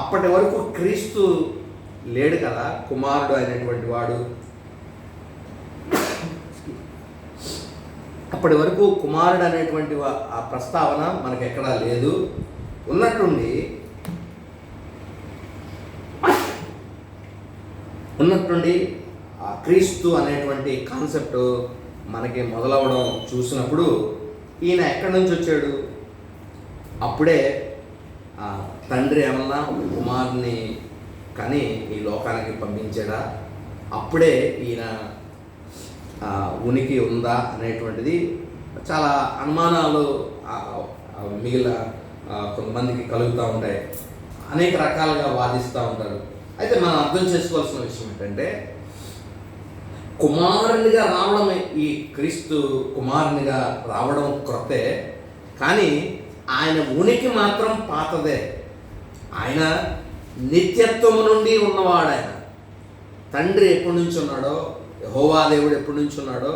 అప్పటి వరకు క్రీస్తు లేడు కదా, కుమారుడు అయినటువంటి వాడు. అప్పటి వరకు కుమారుడు అనేటువంటి ఆ ప్రస్తావన మనకు ఎక్కడా లేదు. ఉన్నట్టుండి ఆ క్రీస్తు అనేటువంటి కాన్సెప్ట్ మనకి మొదలవడం చూసినప్పుడు ఈయన ఎక్కడి నుంచి వచ్చాడు? అప్పుడే తండ్రి ఏమన్నా కుమారుని కానీ ఈ లోకానికి పంపించాడా? అప్పుడే ఈయన ఉనికి ఉందా అనేటువంటిది చాలా అనుమానాలు మిగిలిన కొంతమందికి కలుగుతూ ఉంటాయి. అనేక రకాలుగా వాదిస్తూ ఉంటారు. అయితే మనం అర్థం చేసుకోవాల్సిన విషయం ఏంటంటే కుమారునిగా రావడం, ఈ క్రీస్తు కుమారునిగా రావడం క్రొత్తే, కానీ ఆయన ఉనికి మాత్రం పాతదే. ఆయన నిత్యత్వము నుండి ఉన్నవాడు. ఆయన తండ్రి ఎప్పటి నుంచి ఉన్నాడో, యెహోవా దేవుడు ఎప్పటి నుంచి ఉన్నాడో,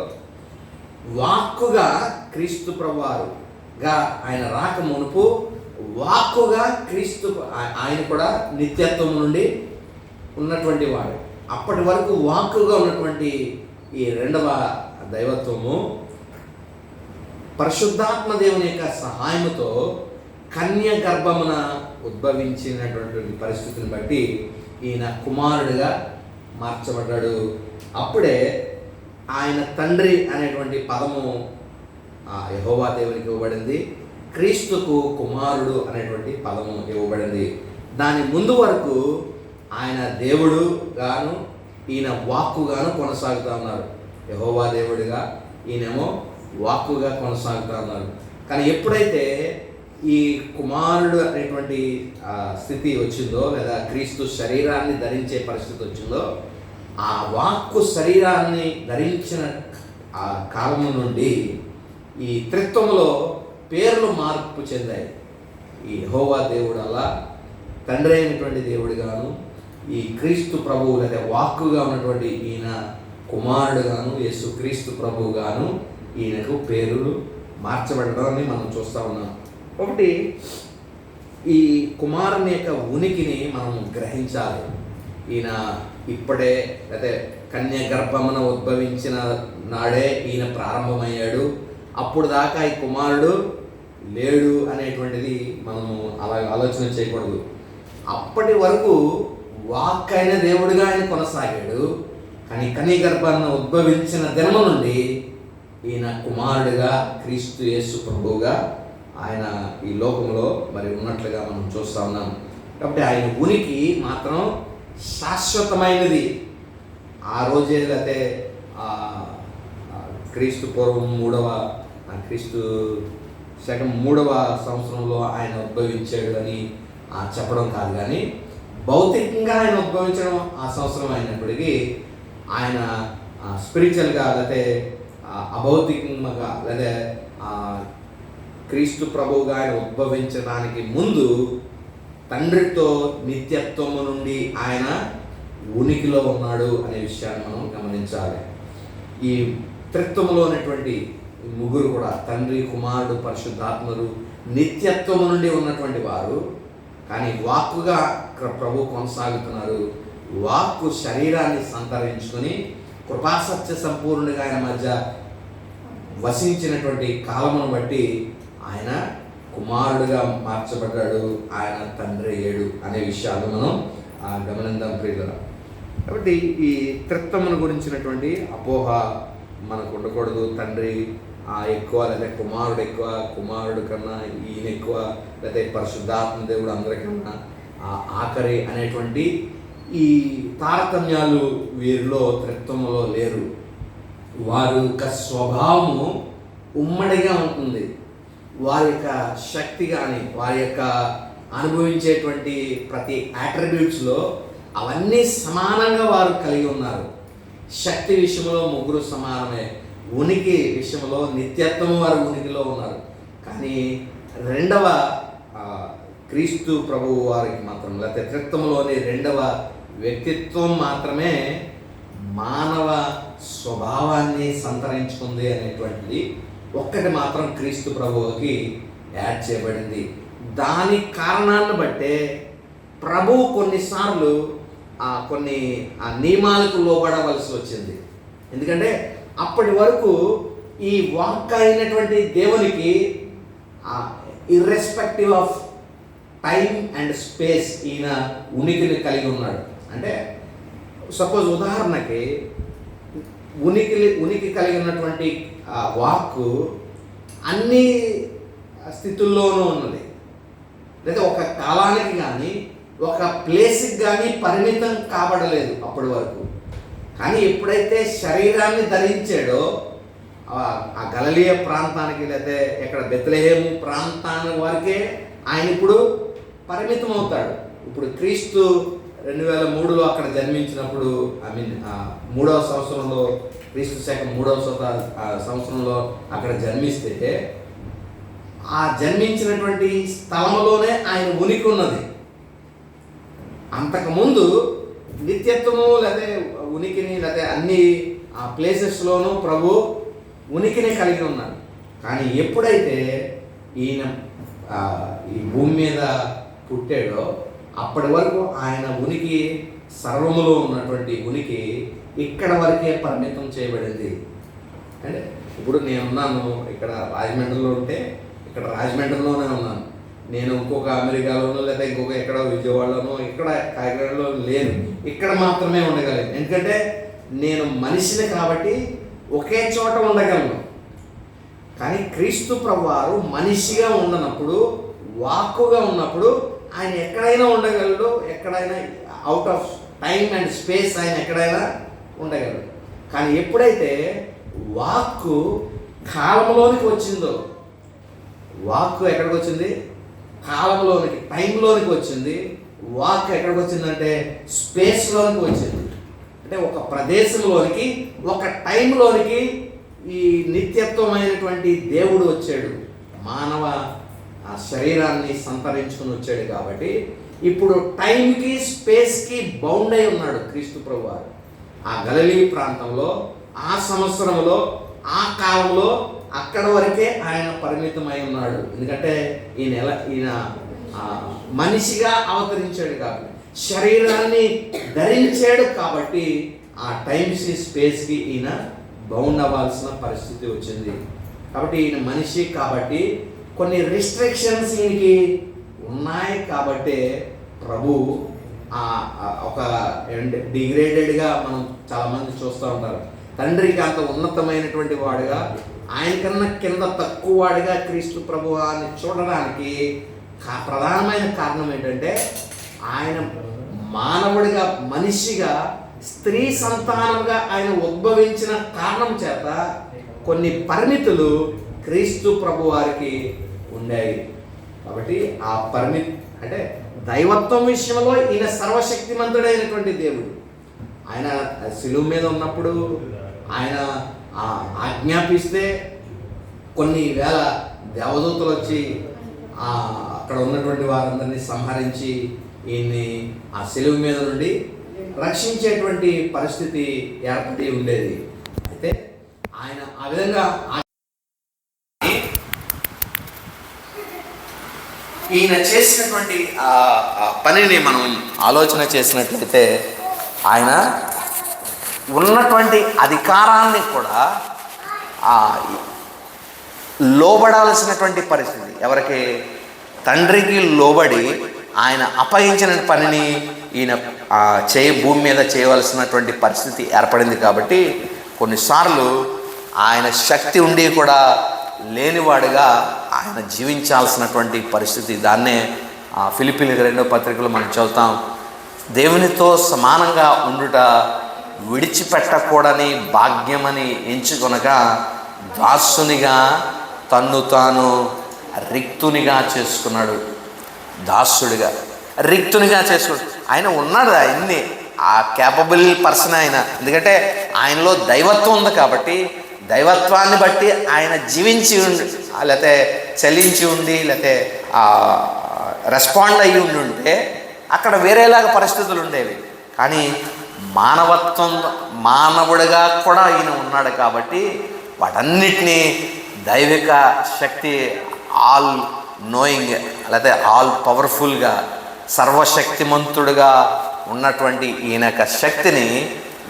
వాక్కుగా క్రీస్తు ప్రభువారుగా ఆయన రాక మునుపు వాక్కుగా క్రీస్తు ఆయన కూడా నిత్యత్వం నుండి ఉన్నటువంటి వాడు. అప్పటి వరకు వాక్కుగా ఉన్నటువంటి ఈ రెండవ దైవత్వము పరిశుద్ధాత్మ దేవుని యొక్క సహాయముతో కన్య గర్భమున ఉద్భవించినటువంటి పరిస్థితిని బట్టి ఈయన కుమారుడిగా మార్చబడ్డాడు. అప్పుడే ఆయన తండ్రి అనేటువంటి పదము యెహోవా దేవునికి ఇవ్వబడింది. క్రీస్తుకు కుమారుడు అనేటువంటి పదము ఇవ్వబడింది. దాని ముందు వరకు ఆయన దేవుడు గాను ఈయన వాక్కుగాను కొనసాగుతూ ఉన్నారు. యెహోవా దేవుడిగా, ఈయనేమో వాక్కుగా కొనసాగుతూ ఉన్నారు. కానీ ఎప్పుడైతే ఈ కుమారుడు అనేటువంటి స్థితి వచ్చిందో, లేదా క్రీస్తు శరీరాన్ని ధరించే పరిస్థితి వచ్చిందో, ఆ వాక్కు శరీరాన్ని ధరించిన ఆ కాలము నుండి ఈ త్రిత్వములో పేర్లు మార్పు చెందాయి. ఈ యెహోవా దేవుడు అలా తండ్రి అయినటువంటి దేవుడిగాను, ఈ క్రీస్తు ప్రభువు లేదా వాక్కుగా ఉన్నటువంటి ఈయన కుమారుడుగాను, యేసు క్రీస్తు ప్రభువుగాను ఈయనకు పేర్లు మార్చబడడాన్ని మనం చూస్తూ ఉన్నాం. ఒకటి, ఈ కుమారుని యొక్క ఉనికిని మనం గ్రహించాలి. ఈయన ఇప్పుడే లేకపోతే కన్య గర్భమున ఉద్భవించిన నాడే ఈయన ప్రారంభమయ్యాడు. అప్పుడు దాకా ఈ కుమారుడు లేడు అనేటువంటిది మనము అలా ఆలోచన చేయకూడదు. అప్పటి వరకు వాక్ అయిన దేవుడిగా ఆయన కొనసాగాడు. కానీ కన్య గర్భాన్ని ఉద్భవించిన దినము నుండి ఈయన కుమారుడిగా, క్రీస్తు యేసు ప్రభువుగా ఆయన ఈ లోకంలో మరి ఉన్నట్లుగా మనం చూస్తూ ఉన్నాం. కాబట్టి ఆయన ఉనికి మాత్రం శాశ్వతమైనది. ఆ రోజే అయితే క్రీస్తు పూర్వం క్రీస్తు శకం 3వ సంవత్సరంలో ఆయన ఉద్భవించాడు అని చెప్పడం కాదు, కానీ భౌతికంగా ఆయన ఉద్భవించడం ఆ సంవత్సరం అయినప్పటికీ ఆయన స్పిరిచువల్గా లేకపోతే అభౌతికంగా లేదా క్రీస్తు ప్రభువుగా ఆయన ఉద్భవించడానికి ముందు తండ్రితో నిత్యత్వము నుండి ఆయన ఉనికిలో ఉన్నాడు అనే విషయాన్ని మనం గమనించాలి. ఈ త్రిత్వములో ఉన్నటువంటి ముగ్గురు కూడా తండ్రి, కుమారుడు, పరిశుద్ధాత్మలు నిత్యత్వము నుండి ఉన్నటువంటి వారు. కానీ వాక్కుగా ప్రభు కొనసాగుతున్నారు. వాక్కు శరీరాన్ని సంతరించుకొని కృపాసత్య సంపూర్ణుడిగా ఆయన మధ్య వసించినటువంటి కాలమును బట్టి ఆయన కుమారుడుగా మార్చబడ్డాడు, ఆయన తండ్రి అయ్యాడు అనే విషయాలు మనం గమనిద్దాం ప్రియులారా. కాబట్టి ఈ త్రిత్వమును గురించినటువంటి అపోహ మనకు ఉండకూడదు. తండ్రి ఎక్కువ లేదా కుమారుడు ఎక్కువ, కుమారుడు కన్నా ఈయన ఎక్కువ, లేదా పరిశుద్ధాత్మ దేవుడు అందరికన్నా ఆఖరి అనేటువంటి ఈ తారతమ్యాలు వీరిలో త్రిత్వములో లేరు. వారి యొక్క స్వభావము ఉమ్మడిగా ఉంటుంది. వారి యొక్క శక్తి కానీ, వారి యొక్క అనుభవించేటువంటి ప్రతి యాట్రిబ్యూట్స్లో అవన్నీ సమానంగా వారు కలిగి ఉన్నారు. శక్తి విషయంలో ముగ్గురు సమానమే. ఉనికి విషయంలో నిత్యత్వం వారు ఉనికిలో ఉన్నారు. కానీ రెండవ క్రీస్తు ప్రభువు వారికి మాత్రం, లేకపోతే త్రిత్వంలోని రెండవ వ్యక్తిత్వం మాత్రమే మానవ స్వభావాన్ని సంతరించుకుంది అనేటువంటిది ఒక్కటి మాత్రం క్రీస్తు ప్రభువుకి యాడ్ చేయబడింది. దాని కారణాన్ని బట్టే ప్రభువు కొన్నిసార్లు కొన్ని నియమాలకు లోబడవలసి వచ్చింది. ఎందుకంటే అప్పటి వరకు ఈ వాక్ అయినటువంటి దేవునికి irrespective of time and space ఈయన ఉనికిని కలిగి ఉన్నాడు. అంటే సపోజ్ ఉదాహరణకి ఉనికి కలిగి ఉన్నటువంటి వాక్కు అన్ని స్థితుల్లోనూ ఉన్నది. లేదా ఒక కాలానికి కానీ ఒక ప్లేస్కి కానీ పరిమితం కాబడలేదు అప్పటి వరకు. కానీ ఎప్పుడైతే శరీరాన్ని ధరించాడో ఆ గలిలయ ప్రాంతానికి, లేకపోతే ఇక్కడ బెత్లెహేము ప్రాంతానికి వరకే ఆయన ఇప్పుడు పరిమితం అవుతాడు. ఇప్పుడు క్రీస్తు 2003లో అక్కడ జన్మించినప్పుడు, 3వ సంవత్సరంలో, క్రీస్తు శకం 3వ సంవత్సరంలో అక్కడ జన్మిస్తే ఆ జన్మించినటువంటి స్థలంలోనే ఆయన ఉనికి ఉన్నది. అంతకుముందు నిత్యత్వము లేదా ఉనికిని లేదా అన్ని ప్లేసెస్లోనూ ప్రభు ఉనికిని కలిగి ఉన్నారు. కానీ ఎప్పుడైతే ఈయన ఈ భూమి మీద పుట్టాడో అప్పటి వరకు ఆయన ఉనికి సర్వములో ఉన్నటువంటి ఉనికి ఇక్కడ వరకే పరిమితం చేయబడింది. అంటే ఇప్పుడు నేనున్నాను ఇక్కడ రాజమండ్రిలో ఉంటే ఇక్కడ రాజమండ్రిలోనే ఉన్నాను. నేను ఇంకొక అమెరికాలోనో లేదా ఇంకొక ఎక్కడో విజయవాడలోనో ఇక్కడ కాకినాడలో లేను. ఇక్కడ మాత్రమే ఉండగలను. ఎందుకంటే నేను మనిషిని కాబట్టి ఒకే చోట ఉండగలను. కానీ క్రీస్తు ప్రభువారు మనిషిగా ఉండనప్పుడు, వాక్కుగా ఉన్నప్పుడు ఆయన ఎక్కడైనా ఉండగలడు. ఎక్కడైనా out of time and space ఆయన ఎక్కడైనా ఉండగలడు. కానీ ఎప్పుడైతే వాక్కు కాలంలోనికి వచ్చిందో, వాక్కు ఎక్కడికి వచ్చింది? కాలంలోనికి, టైంలోనికి వచ్చింది. వాక్ ఎక్కడికి వచ్చిందంటే స్పేస్లోనికి వచ్చింది. అంటే ఒక ప్రదేశంలోనికి, ఒక టైంలోనికి ఈ నిత్యత్వమైనటువంటి దేవుడు వచ్చాడు. మానవ శరీరాన్ని సంతరించుకుని వచ్చాడు. కాబట్టి ఇప్పుడు టైంకి స్పేస్కి బౌండ్ అయి ఉన్నాడు క్రీస్తు ప్రభువారు. ఆ గలిలీ ప్రాంతంలో, ఆ సంవత్సరంలో, ఆ కాలంలో అక్కడ వరకే ఆయన పరిమితమై ఉన్నాడు. ఎందుకంటే ఈయన మనిషిగా అవతరించాడు కాబట్టి, శరీరాన్ని ధరించాడు కాబట్టి ఆ టైమ్స్ స్పేస్కి ఈయన బౌండ్ అవ్వాల్సిన పరిస్థితి వచ్చింది. కాబట్టి ఈయన మనిషి కాబట్టి కొన్ని రిస్ట్రిక్షన్స్ ఈయనకి ఉన్నాయి. కాబట్టి ప్రభు ఒక డిగ్రేడెడ్గా మనం చాలామంది చూస్తూ ఉంటారు. తండ్రికి అంత ఉన్నతమైనటువంటి వాడుగా, ఆయనకన్నా కింద తక్కువ వాడిగా క్రీస్తు ప్రభువాన్ని చూడడానికి ప్రధానమైన కారణం ఏంటంటే ఆయన మానవుడిగా, మనిషిగా, స్త్రీ సంతానంగా ఆయన ఉద్భవించిన కారణం చేత కొన్ని పరిమితులు క్రీస్తు ప్రభువారికి ఉన్నాయి. కాబట్టి ఆ అంటే దైవత్వం విషయంలో ఈయన సర్వశక్తిమంతుడైనటువంటి దేవుడు. ఆయన శిలువ మీద ఉన్నప్పుడు ఆయన ఆజ్ఞాపిస్తే కొన్ని వేల దేవదూతలు వచ్చి అక్కడ ఉన్నటువంటి వారందరినీ సంహరించి ఈయన్ని ఆ శిలువ మీద నుండి రక్షించేటువంటి పరిస్థితి ఏర్పడి ఉండేది. అయితే ఆయన ఆ విధంగా ఈయన చేసినటువంటి పనిని మనం ఆలోచన చేసినట్లయితే ఆయన ఉన్నటువంటి అధికారాన్ని కూడా లోబడాల్సినటువంటి పరిస్థితి. ఎవరికి? తండ్రికి లోబడి ఆయన అప్పగించిన పనిని ఈయన భూమి మీద చేయవలసినటువంటి పరిస్థితి ఏర్పడింది. కాబట్టి కొన్నిసార్లు ఆయన శక్తి ఉండి కూడా లేనివాడుగా ఆయన జీవించాల్సినటువంటి పరిస్థితి. దాన్నే ఫిలిప్పీలకు 2వ పత్రికలో మనం చదువుతాం. దేవునితో సమానంగా ఉండుట విడిచిపెట్టకూడని భాగ్యమని ఎంచుకొనగా దాసునిగా తన్ను తాను రిక్తునిగా చేసుకున్నాడు. దాసుడిగా రిక్తునిగా చేసుకున్నాడు. ఆయన ఉన్నాడు, ఆయన్ని ఆ క్యాపబుల్ పర్సన్ ఆయన. ఎందుకంటే ఆయనలో దైవత్వం ఉంది కాబట్టి దైవత్వాన్ని బట్టి ఆయన జీవించి ఉండి, లేకపోతే చలించి ఉండి, లేకపోతే రెస్పాండ్ అయ్యి ఉంటే అక్కడ వేరేలాగా పరిస్థితులు ఉండేవి. కానీ మానవుడిగా కూడా ఈయన ఉన్నాడు కాబట్టి వాటన్నిటినీ దైవిక శక్తి, ఆల్ నోయింగ్, లేకపోతే ఆల్ పవర్ఫుల్గా, సర్వశక్తిమంతుడుగా ఉన్నటువంటి ఈయన యొక్క శక్తిని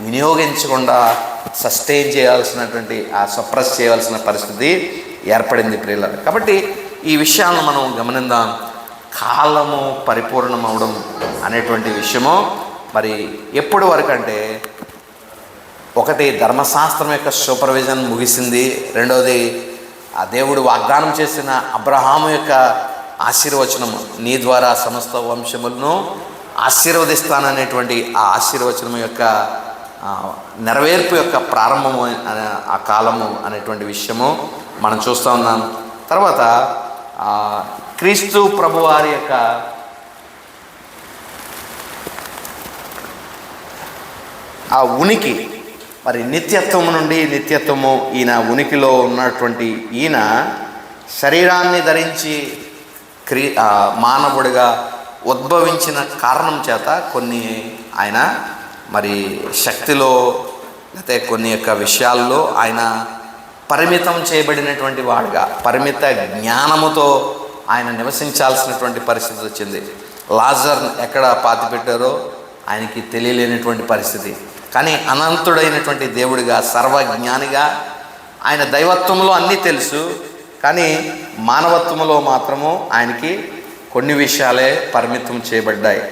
వినియోగించకుండా సస్టైన్ చేయాల్సినటువంటి, సప్రెస్ చేయాల్సిన పరిస్థితి ఏర్పడింది ప్రియులారా. కాబట్టి ఈ విషయాలను మనం గమనిద్దాం. కాలము పరిపూర్ణమవడం అనేటువంటి విషయము మరి ఎప్పటి వరకు అంటే, ఒకటి ధర్మశాస్త్రం యొక్క సూపర్విజన్ ముగిసింది. రెండవది ఆ దేవుడు వాగ్దానం చేసిన అబ్రహాము యొక్క ఆశీర్వచనము, నీ ద్వారా సమస్త వంశములను ఆశీర్వదిస్తాననేటువంటి ఆ ఆశీర్వచనం యొక్క నెరవేర్పు యొక్క ప్రారంభము ఆ కాలము అనేటువంటి విషయము మనం చూస్తూ ఉన్నాం. తర్వాత క్రీస్తు ప్రభువారి యొక్క ఆ ఉనికి, మరి నిత్యత్వము నుండి నిత్యత్వము ఈయన ఉనికిలో ఉన్నటువంటి ఈయన శరీరాన్ని ధరించి మానవుడిగా ఉద్భవించిన కారణం చేత కొన్ని ఆయన మరి శక్తిలో, లేకపోతే కొన్ని యొక్క విషయాల్లో ఆయన పరిమితం చేయబడినటువంటి వాడుగా, పరిమిత జ్ఞానముతో ఆయన నివసించాల్సినటువంటి పరిస్థితి వచ్చింది. లాజర్ ఎక్కడ పాతిపెట్టారో ఆయనకి తెలియలేనటువంటి పరిస్థితి. కానీ అనంతుడైనటువంటి దేవుడిగా, సర్వజ్ఞానిగా, ఆయన దైవత్వంలో అన్నీ తెలుసు, కానీ మానవత్వంలో మాత్రము ఆయనకి కొన్ని విషయాలే పరిమితం చేయబడ్డాయి.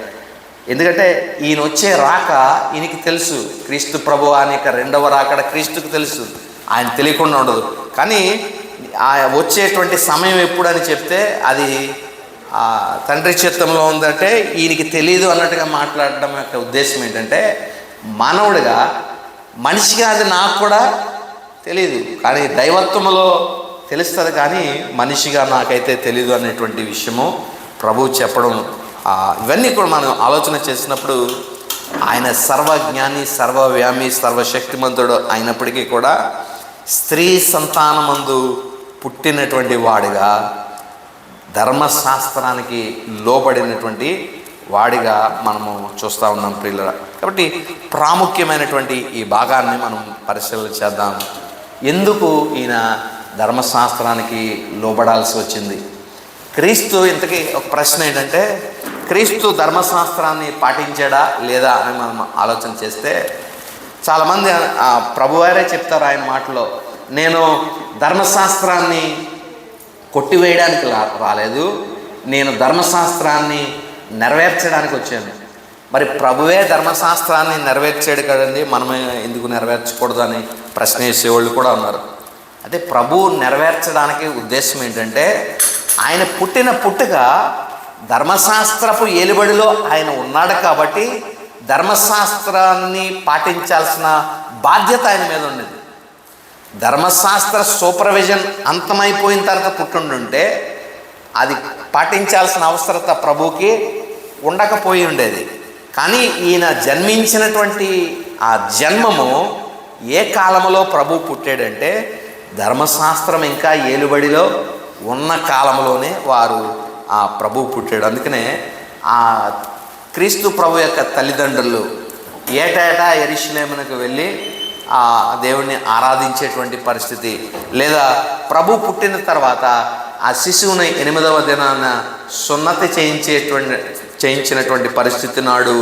ఎందుకంటే ఈయన వచ్చే రాక ఈయనకి తెలుసు, క్రీస్తు ప్రభు అనే రెండవ రాకడ క్రీస్తుకు తెలుసు, ఆయన తెలియకుండా ఉండదు. కానీ వచ్చేటువంటి సమయం ఎప్పుడని చెప్తే అది తండ్రి చిత్తంలో ఉందంటే ఈయనకి తెలియదు అన్నట్టుగా మాట్లాడడం యొక్క ఉద్దేశం ఏంటంటే, మానవుడిగా మనిషిగా అది నాకు కూడా తెలియదు, కానీ దైవత్వంలో తెలుస్తుంది, కానీ మనిషిగా నాకైతే తెలియదు అనేటువంటి విషయము ప్రభువు చెప్పడం. ఇవన్నీ కూడా మనం ఆలోచన చేసినప్పుడు ఆయన సర్వజ్ఞాని, సర్వవ్యామి, సర్వశక్తిమంతుడు అయినప్పటికీ కూడా స్త్రీ సంతానమందు పుట్టినటువంటి వాడిగా, ధర్మశాస్త్రానికి లోబడినటువంటి వాడిగా మనము చూస్తూ ఉన్నాం ప్రియులారా. కాబట్టి ప్రాముఖ్యమైనటువంటి ఈ భాగాన్ని మనం పరిశీలన చేద్దాం. ఎందుకు ఈయన ధర్మశాస్త్రానికి లోబడాల్సి వచ్చింది? క్రీస్తు, ఇంతకీ ఒక ప్రశ్న ఏంటంటే, క్రీస్తు ధర్మశాస్త్రాన్ని పాటించాడా లేదా అని మనం ఆలోచన చేస్తే, చాలామంది ప్రభువారే చెప్తారు ఆయన మాటలో, నేను ధర్మశాస్త్రాన్ని కొట్టివేయడానికి రాలేదు, నేను ధర్మశాస్త్రాన్ని నెరవేర్చడానికి వచ్చాను. మరి ప్రభువే ధర్మశాస్త్రాన్ని నెరవేర్చాడు కదండి, మనమే ఎందుకు నెరవేర్చకూడదు అని ప్రశ్న వేసేవాళ్ళు కూడా ఉన్నారు. అదే ప్రభువు నెరవేర్చడానికి ఉద్దేశం ఏంటంటే, ఆయన పుట్టిన పుట్టుక ధర్మశాస్త్రపు ఏలుబడిలో ఆయన ఉన్నాడు కాబట్టి ధర్మశాస్త్రాన్ని పాటించాల్సిన బాధ్యత ఆయన మీద ఉండేది. ధర్మశాస్త్ర సూపర్విజన్ అంతమైపోయిన తర్వాత పుట్టుండుంటే అది పాటించాల్సిన అవసరత ప్రభువుకి ఉండకపోయి ఉండేది. కానీ ఈయన జన్మించినటువంటి ఆ జన్మము ఏ కాలంలో ప్రభు పుట్టాడంటే, ధర్మశాస్త్రం ఇంకా ఏలుబడిలో ఉన్న కాలంలోనే వారు ఆ ప్రభు పుట్టాడు. అందుకనే ఆ క్రీస్తు ప్రభు యొక్క తల్లిదండ్రులు ఏటేటా యెరూషలేమునకు వెళ్ళి ఆ దేవుణ్ణి ఆరాధించేటువంటి పరిస్థితి, లేదా ప్రభు పుట్టిన తర్వాత ఆ శిశువుని 8వ దినాన సున్నతి చేయించినటువంటి పరిస్థితి నాడు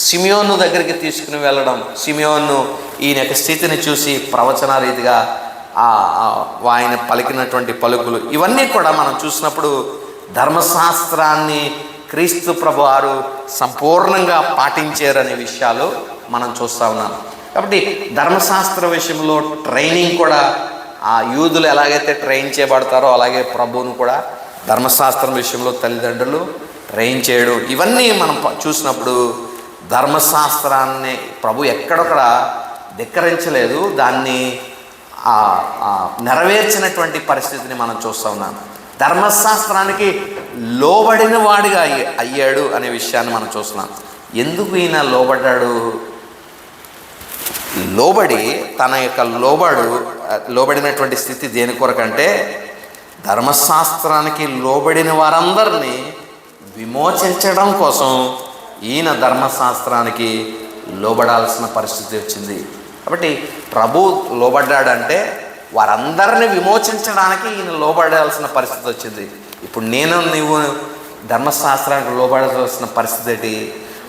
సిమియోను దగ్గరికి తీసుకుని వెళ్ళడం, సిమియోను ఈయన యొక్క స్థితిని చూసి ప్రవచన రీతిగా ఆయన పలికినటువంటి పలుకులు, ఇవన్నీ కూడా మనం చూసినప్పుడు ధర్మశాస్త్రాన్ని క్రీస్తు ప్రభు వారు సంపూర్ణంగా పాటించారనే విషయాలు మనం చూస్తూ ఉన్నాం. కాబట్టి ధర్మశాస్త్ర విషయంలో ట్రైనింగ్ కూడా ఆ యూదులు ఎలాగైతే ట్రైన్ చేయబడతారో అలాగే ప్రభువును కూడా ధర్మశాస్త్రం విషయంలో తల్లిదండ్రులు ట్రైన్ చేయడం, ఇవన్నీ మనం చూసినప్పుడు ధర్మశాస్త్రాన్ని ప్రభు ఎక్కడొక్కడ ధిక్కరించలేదు, దాన్ని నెరవేర్చినటువంటి పరిస్థితిని మనం చూస్తూ ఉన్నాం. ధర్మశాస్త్రానికి లోబడిన వాడిగా అయ్యాడు అనే విషయాన్ని మనం చూస్తున్నాం. ఎందుకు ఈయన లోబడ్డాడు? లోబడి తన యొక్క లోబడినటువంటి స్థితి దేని కొరకంటే, ధర్మశాస్త్రానికి లోబడిన వారందరినీ విమోచించడం కోసం ఈయన ధర్మశాస్త్రానికి లోబడాల్సిన పరిస్థితి వచ్చింది. కాబట్టి ప్రభు లోబడ్డాడంటే వారందరినీ విమోచించడానికి ఈయన లోబడాల్సిన పరిస్థితి వచ్చింది. ఇప్పుడు నీవు ధర్మశాస్త్రానికి లోబడాల్సిన పరిస్థితి ఏంటి?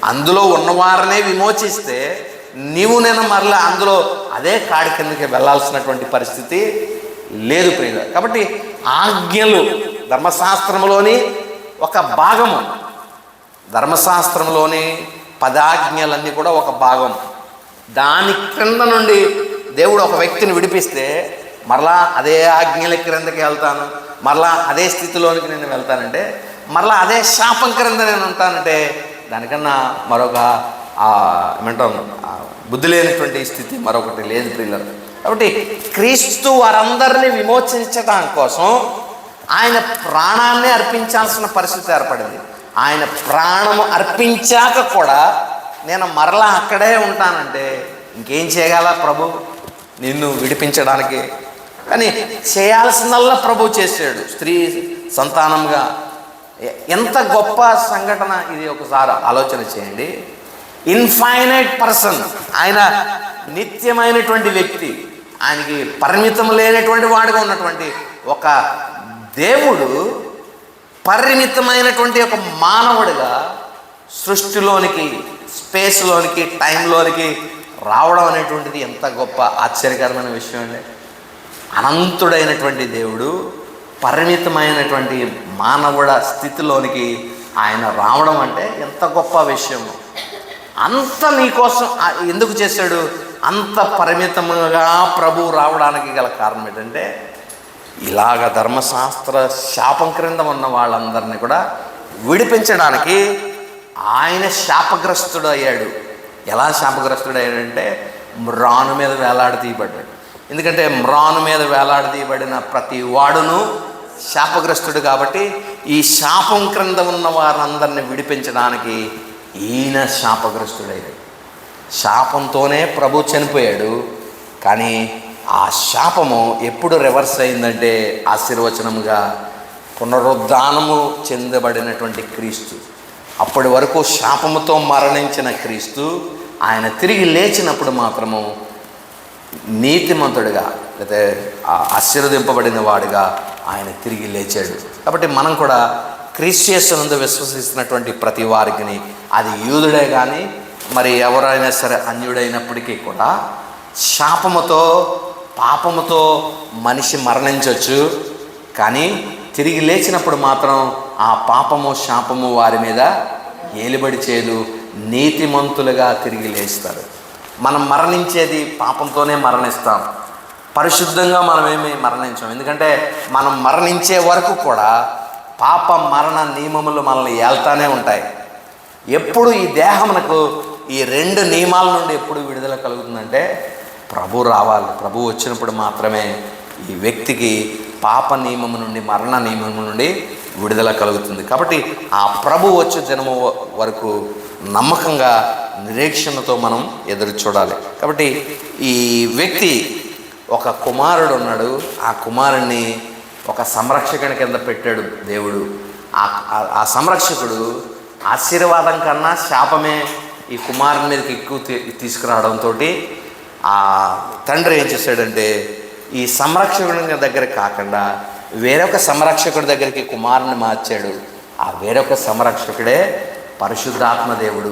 అందులో ఉన్నవారినే విమోచిస్తే నేను మరలా అందులో అదే కాడి కిందకి వెళ్ళాల్సినటువంటి పరిస్థితి లేదు ప్రియులు. కాబట్టి ఆజ్ఞలు ధర్మశాస్త్రంలోని ఒక భాగము, ధర్మశాస్త్రంలోని 10 ఆజ్ఞలన్నీ కూడా ఒక భాగం. దాని క్రింద నుండి దేవుడు ఒక వ్యక్తిని విడిపిస్తే మరలా అదే ఆజ్ఞల క్రిందకి వెళ్తాను, మరలా అదే స్థితిలోనికి నేను వెళ్తానంటే, మరలా అదే శాపం క్రింద నేను ఉంటానంటే దానికన్నా మరొక ఏమంటాం బుద్ధి లేనటువంటి స్థితి మరొకటి లేదు ప్రియులు. కాబట్టి క్రీస్తు వారందరినీ విమోచించడం కోసం ఆయన ప్రాణాన్ని అర్పించాల్సిన పరిస్థితి ఏర్పడింది. ఆయన ప్రాణము అర్పించాక కూడా నేను మరలా అక్కడే ఉంటానంటే ఇంకేం చేయగల ప్రభు నిన్ను విడిపించడానికి? కానీ చేయాల్సిందల్లా ప్రభు చేశాడు. స్త్రీ సంతానంగా ఎంత గొప్ప సంఘటన ఇది, ఒకసారి ఆలోచన చేయండి. ఇన్ఫైనైట్ పర్సన్, ఆయన నిత్యమైనటువంటి వ్యక్తి, ఆయనకి పరిమితం లేనటువంటి వాడుగా ఉన్నటువంటి ఒక దేవుడు పరిమితమైనటువంటి ఒక మానవుడిగా సృష్టిలోనికి స్పేస్లోనికి, టైంలోనికి రావడం అనేటువంటిది ఎంత గొప్ప ఆశ్చర్యకరమైన విషయం అండి. అనంతుడైనటువంటి దేవుడు పరిమితమైనటువంటి మానవుడ స్థితిలోనికి ఆయన రావడం అంటే ఎంత గొప్ప విషయం. అంత నీకోసం ఎందుకు చేశాడు? అంత పరిమితంగా ప్రభువు రావడానికి గల కారణం ఏంటంటే, ఇలాగ ధర్మశాస్త్ర శాపం క్రింద ఉన్న వాళ్ళందరినీ కూడా విడిపించడానికి ఆయన శాపగ్రస్తుడు అయ్యాడు. ఎలా శాపగ్రస్తుడు అయ్యాడంటే, మ్రాను మీద వేలాడదీయబడ్డాడు. ఎందుకంటే మ్రాను మీద వేలాడదీయబడిన ప్రతి వాడును శాపగ్రస్తుడు. కాబట్టి ఈ శాపం క్రింద ఉన్న వారందరిని విడిపించడానికి ఈయన శాపగ్రస్తుడయ్యాడు. శాపంతోనే ప్రభు చనిపోయాడు. కానీ ఆ శాపము ఎప్పుడు రివర్స్ అయిందంటే, ఆశీర్వచనముగా పునరుద్ధానము చెందబడినటువంటి క్రీస్తు. అప్పటి వరకు శాపముతో మరణించిన క్రీస్తు ఆయన తిరిగి లేచినప్పుడు మాత్రము నీతిమంతుడిగా, లేకపోతే ఆశీర్వదింపబడిన వాడిగా ఆయన తిరిగి లేచాడు. కాబట్టి మనం కూడా క్రీస్తు యేసునందు విశ్వసిస్తున్నటువంటి ప్రతి వారికి, అది యూదుడే కానీ మరి ఎవరైనా సరే అన్యుడైనప్పటికీ కూడా, శాపముతో పాపముతో మనిషి మరణించవచ్చు. కానీ తిరిగి లేచినప్పుడు మాత్రం ఆ పాపము శాపము వారి మీద ఏలుబడి చేయదు. నీతిమంతులుగా తిరిగి లేస్తారు. మనం మరణించేది పాపంతోనే మరణిస్తాం. పరిశుద్ధంగా మనమేమి మరణించాం. ఎందుకంటే మనం మరణించే వరకు కూడా పాప మరణ నియమములు మనల్ని ఏల్తానే ఉంటాయి. ఎప్పుడు ఈ దేహమునకు ఈ రెండు నియమాల నుండి ఎప్పుడు విడుదల కలుగుతుందంటే, ప్రభు రావాలి. ప్రభు వచ్చినప్పుడు మాత్రమే ఈ వ్యక్తికి పాప నియమము నుండి, మరణ నియమము నుండి విడుదల కలుగుతుంది. కాబట్టి ఆ ప్రభు వచ్చే జన్మ వరకు నమ్మకంగా, నిరీక్షణతో మనం ఎదురు చూడాలి. కాబట్టి ఈ వ్యక్తి ఒక కుమారుడు ఉన్నాడు. ఆ కుమారుణ్ణి ఒక సంరక్షకుని కింద పెట్టాడు దేవుడు. ఆ సంరక్షకుడు ఆశీర్వాదం కన్నా శాపమే ఈ కుమారుని మీదకి ఎక్కువ తీసుకురావడంతో ఆ తండ్రి ఏం చేశాడంటే, ఈ సంరక్షకుడి దగ్గర కాకుండా వేరొక సంరక్షకుడి దగ్గరికి కుమారుని మార్చాడు. ఆ వేరొక సంరక్షకుడే పరిశుద్ధాత్మ దేవుడు.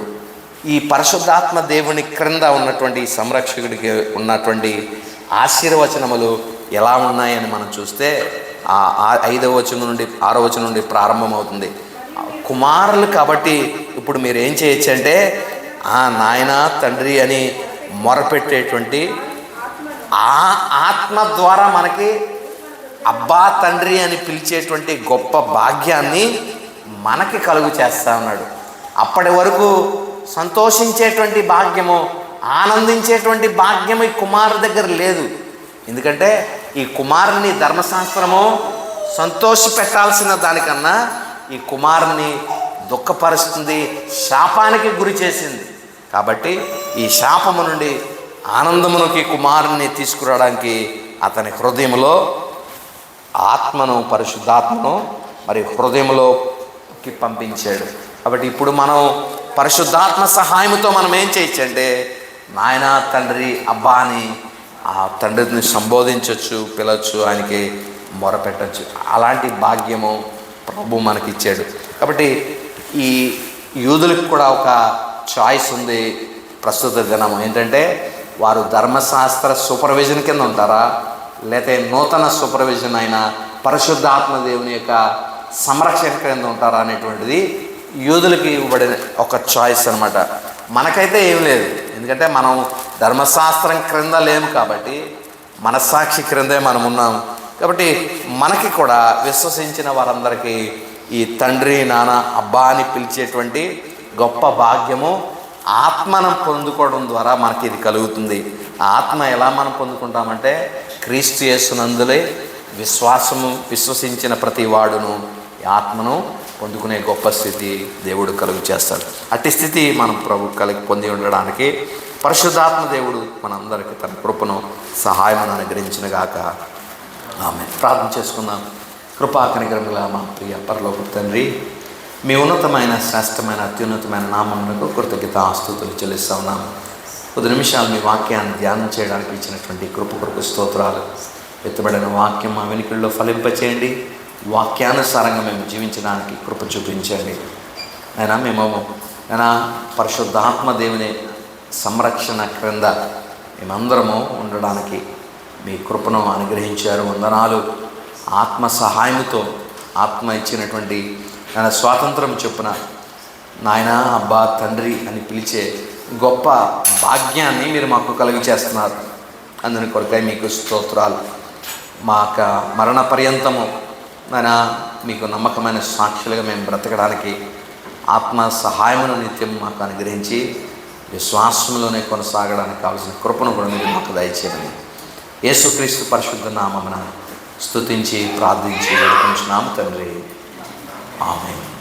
ఈ పరిశుద్ధాత్మ దేవుని క్రింద ఉన్నటువంటి సంరక్షకుడికి ఉన్నటువంటి ఆశీర్వచనములు ఎలా ఉన్నాయని మనం చూస్తే, ఆ 5వ వచనం నుండి 6వ వచనం నుండి ప్రారంభమవుతుంది. కుమారులు కాబట్టి ఇప్పుడు మీరు ఏం చేయొచ్చు అంటే, నాయన తండ్రి అని మొరపెట్టేటువంటి ఆ ఆత్మ ద్వారా మనకి అబ్బా తండ్రి అని పిలిచేటువంటి గొప్ప భాగ్యాన్ని మనకి కలుగు చేస్తా ఉన్నాడు. అప్పటి వరకు సంతోషించేటువంటి భాగ్యము, ఆనందించేటువంటి భాగ్యము ఈ కుమారు దగ్గర లేదు. ఎందుకంటే ఈ కుమారుని ధర్మశాస్త్రము సంతోష పెట్టాల్సిన దానికన్నా ఈ కుమారుని దుఃఖపరుస్తుంది, శాపానికి గురి చేసింది. కాబట్టి ఈ శాపము నుండి ఆనందమునికి కుమారుని తీసుకురావడానికి అతని హృదయంలో ఆత్మను, పరిశుద్ధాత్మను మరి హృదయంలోకి పంపించాడు. కాబట్టి ఇప్పుడు మనం పరిశుద్ధాత్మ సహాయంతో మనం ఏం చేయొచ్చు అంటే, నాయన తండ్రి అబ్బా అని ఆ తండ్రిని సంబోధించవచ్చు, పిలవచ్చు, ఆయనకి మొరపెట్టచ్చు. అలాంటి భాగ్యము ప్రభు మనకిచ్చాడు. కాబట్టి ఈ యూదులకు కూడా ఒక చాయిస్ ఉంది ప్రస్తుత దినం. ఏంటంటే, వారు ధర్మశాస్త్ర సూపర్విజన్ కింద ఉంటారా, లేకపోతే నూతన సూపర్విజన్ అయిన పరిశుద్ధాత్మ దేవుని యొక్క సంరక్షణ కింద ఉంటారా అనేటువంటిది యూదులకి ఇవ్వబడిన ఒక చాయిస్ అనమాట. మనకైతే ఏం లేదు. ఎందుకంటే మనం ధర్మశాస్త్రం క్రింద లేము కాబట్టి, మనస్సాక్షి క్రిందే మనం ఉన్నాం. కాబట్టి మనకి కూడా విశ్వసించిన వారందరికీ ఈ తండ్రి, నాన్న, అబ్బా అని పిలిచేటువంటి గొప్ప భాగ్యము ఆత్మను పొందుకోవడం ద్వారా మనకి ఇది కలుగుతుంది. ఆత్మ ఎలా మనం పొందుకుంటామంటే, క్రీస్తు యేసునందులే విశ్వసించిన ప్రతి వాడును ఈ ఆత్మను పొందుకునే గొప్ప స్థితి దేవుడు కలుగు చేస్తాడు. అట్టి స్థితి మనం ప్రభు కలిగి పొంది ఉండడానికి పరిశుద్ధాత్మ దేవుడు మనందరికీ తన కృపను, సహాయం అనుగ్రహించిన గాక. ఆమె ప్రార్థన చేసుకుందాం. కృపా కనికరముల మా ప్రియ పరలోక తండ్రి, మీ ఉన్నతమైన, శ్రేష్టమైన, అత్యున్నతమైన నామమునకు కృతజ్ఞతాస్తుతులు చెల్లిస్తా ఉన్నాము. 10 నిమిషాలు మీ వాక్యాన్ని ధ్యానం చేయడానికి ఇచ్చినటువంటి కృపకు స్తోత్రాలు. ఎత్తబడిన వాక్యం మా వెనుకల్లో ఫలింపచేయండి. వాక్యానుసారంగా మేము జీవించడానికి కృప చూపించండి. అయినా మేము అయినా పరిశుద్ధాత్మ దేవుని సంరక్షణ క్రింద మేమందరము ఉండడానికి మీ కృపను అనుగ్రహించారు. వందనాలు. ఆత్మ సహాయముతో ఆత్మ ఇచ్చినటువంటి ఆయన స్వాతంత్రం చొప్పున నాయన, అబ్బా, తండ్రి అని పిలిచే గొప్ప భాగ్యాన్ని మీరు మాకు కలుగ చేస్తున్నారు. అందుని కొరకై మీకు స్తోత్రాలు. మా యొక్క మరణ పర్యంతము నాయన మీకు నమ్మకమైన సాక్షులుగా మేము బ్రతకడానికి ఆత్మ సహాయమును నిత్యం మాకు అనుగ్రహించి విశ్వాసంలోనే కొనసాగడానికి కావాల్సిన కృపను కూడా మీరు మాకు దయచేయండి. యేసుక్రీస్తు పరిశుద్ధ నామమున స్తుతించి ప్రార్థించి వేడుకుంటున్నాము తండ్రి. ఆమేన్.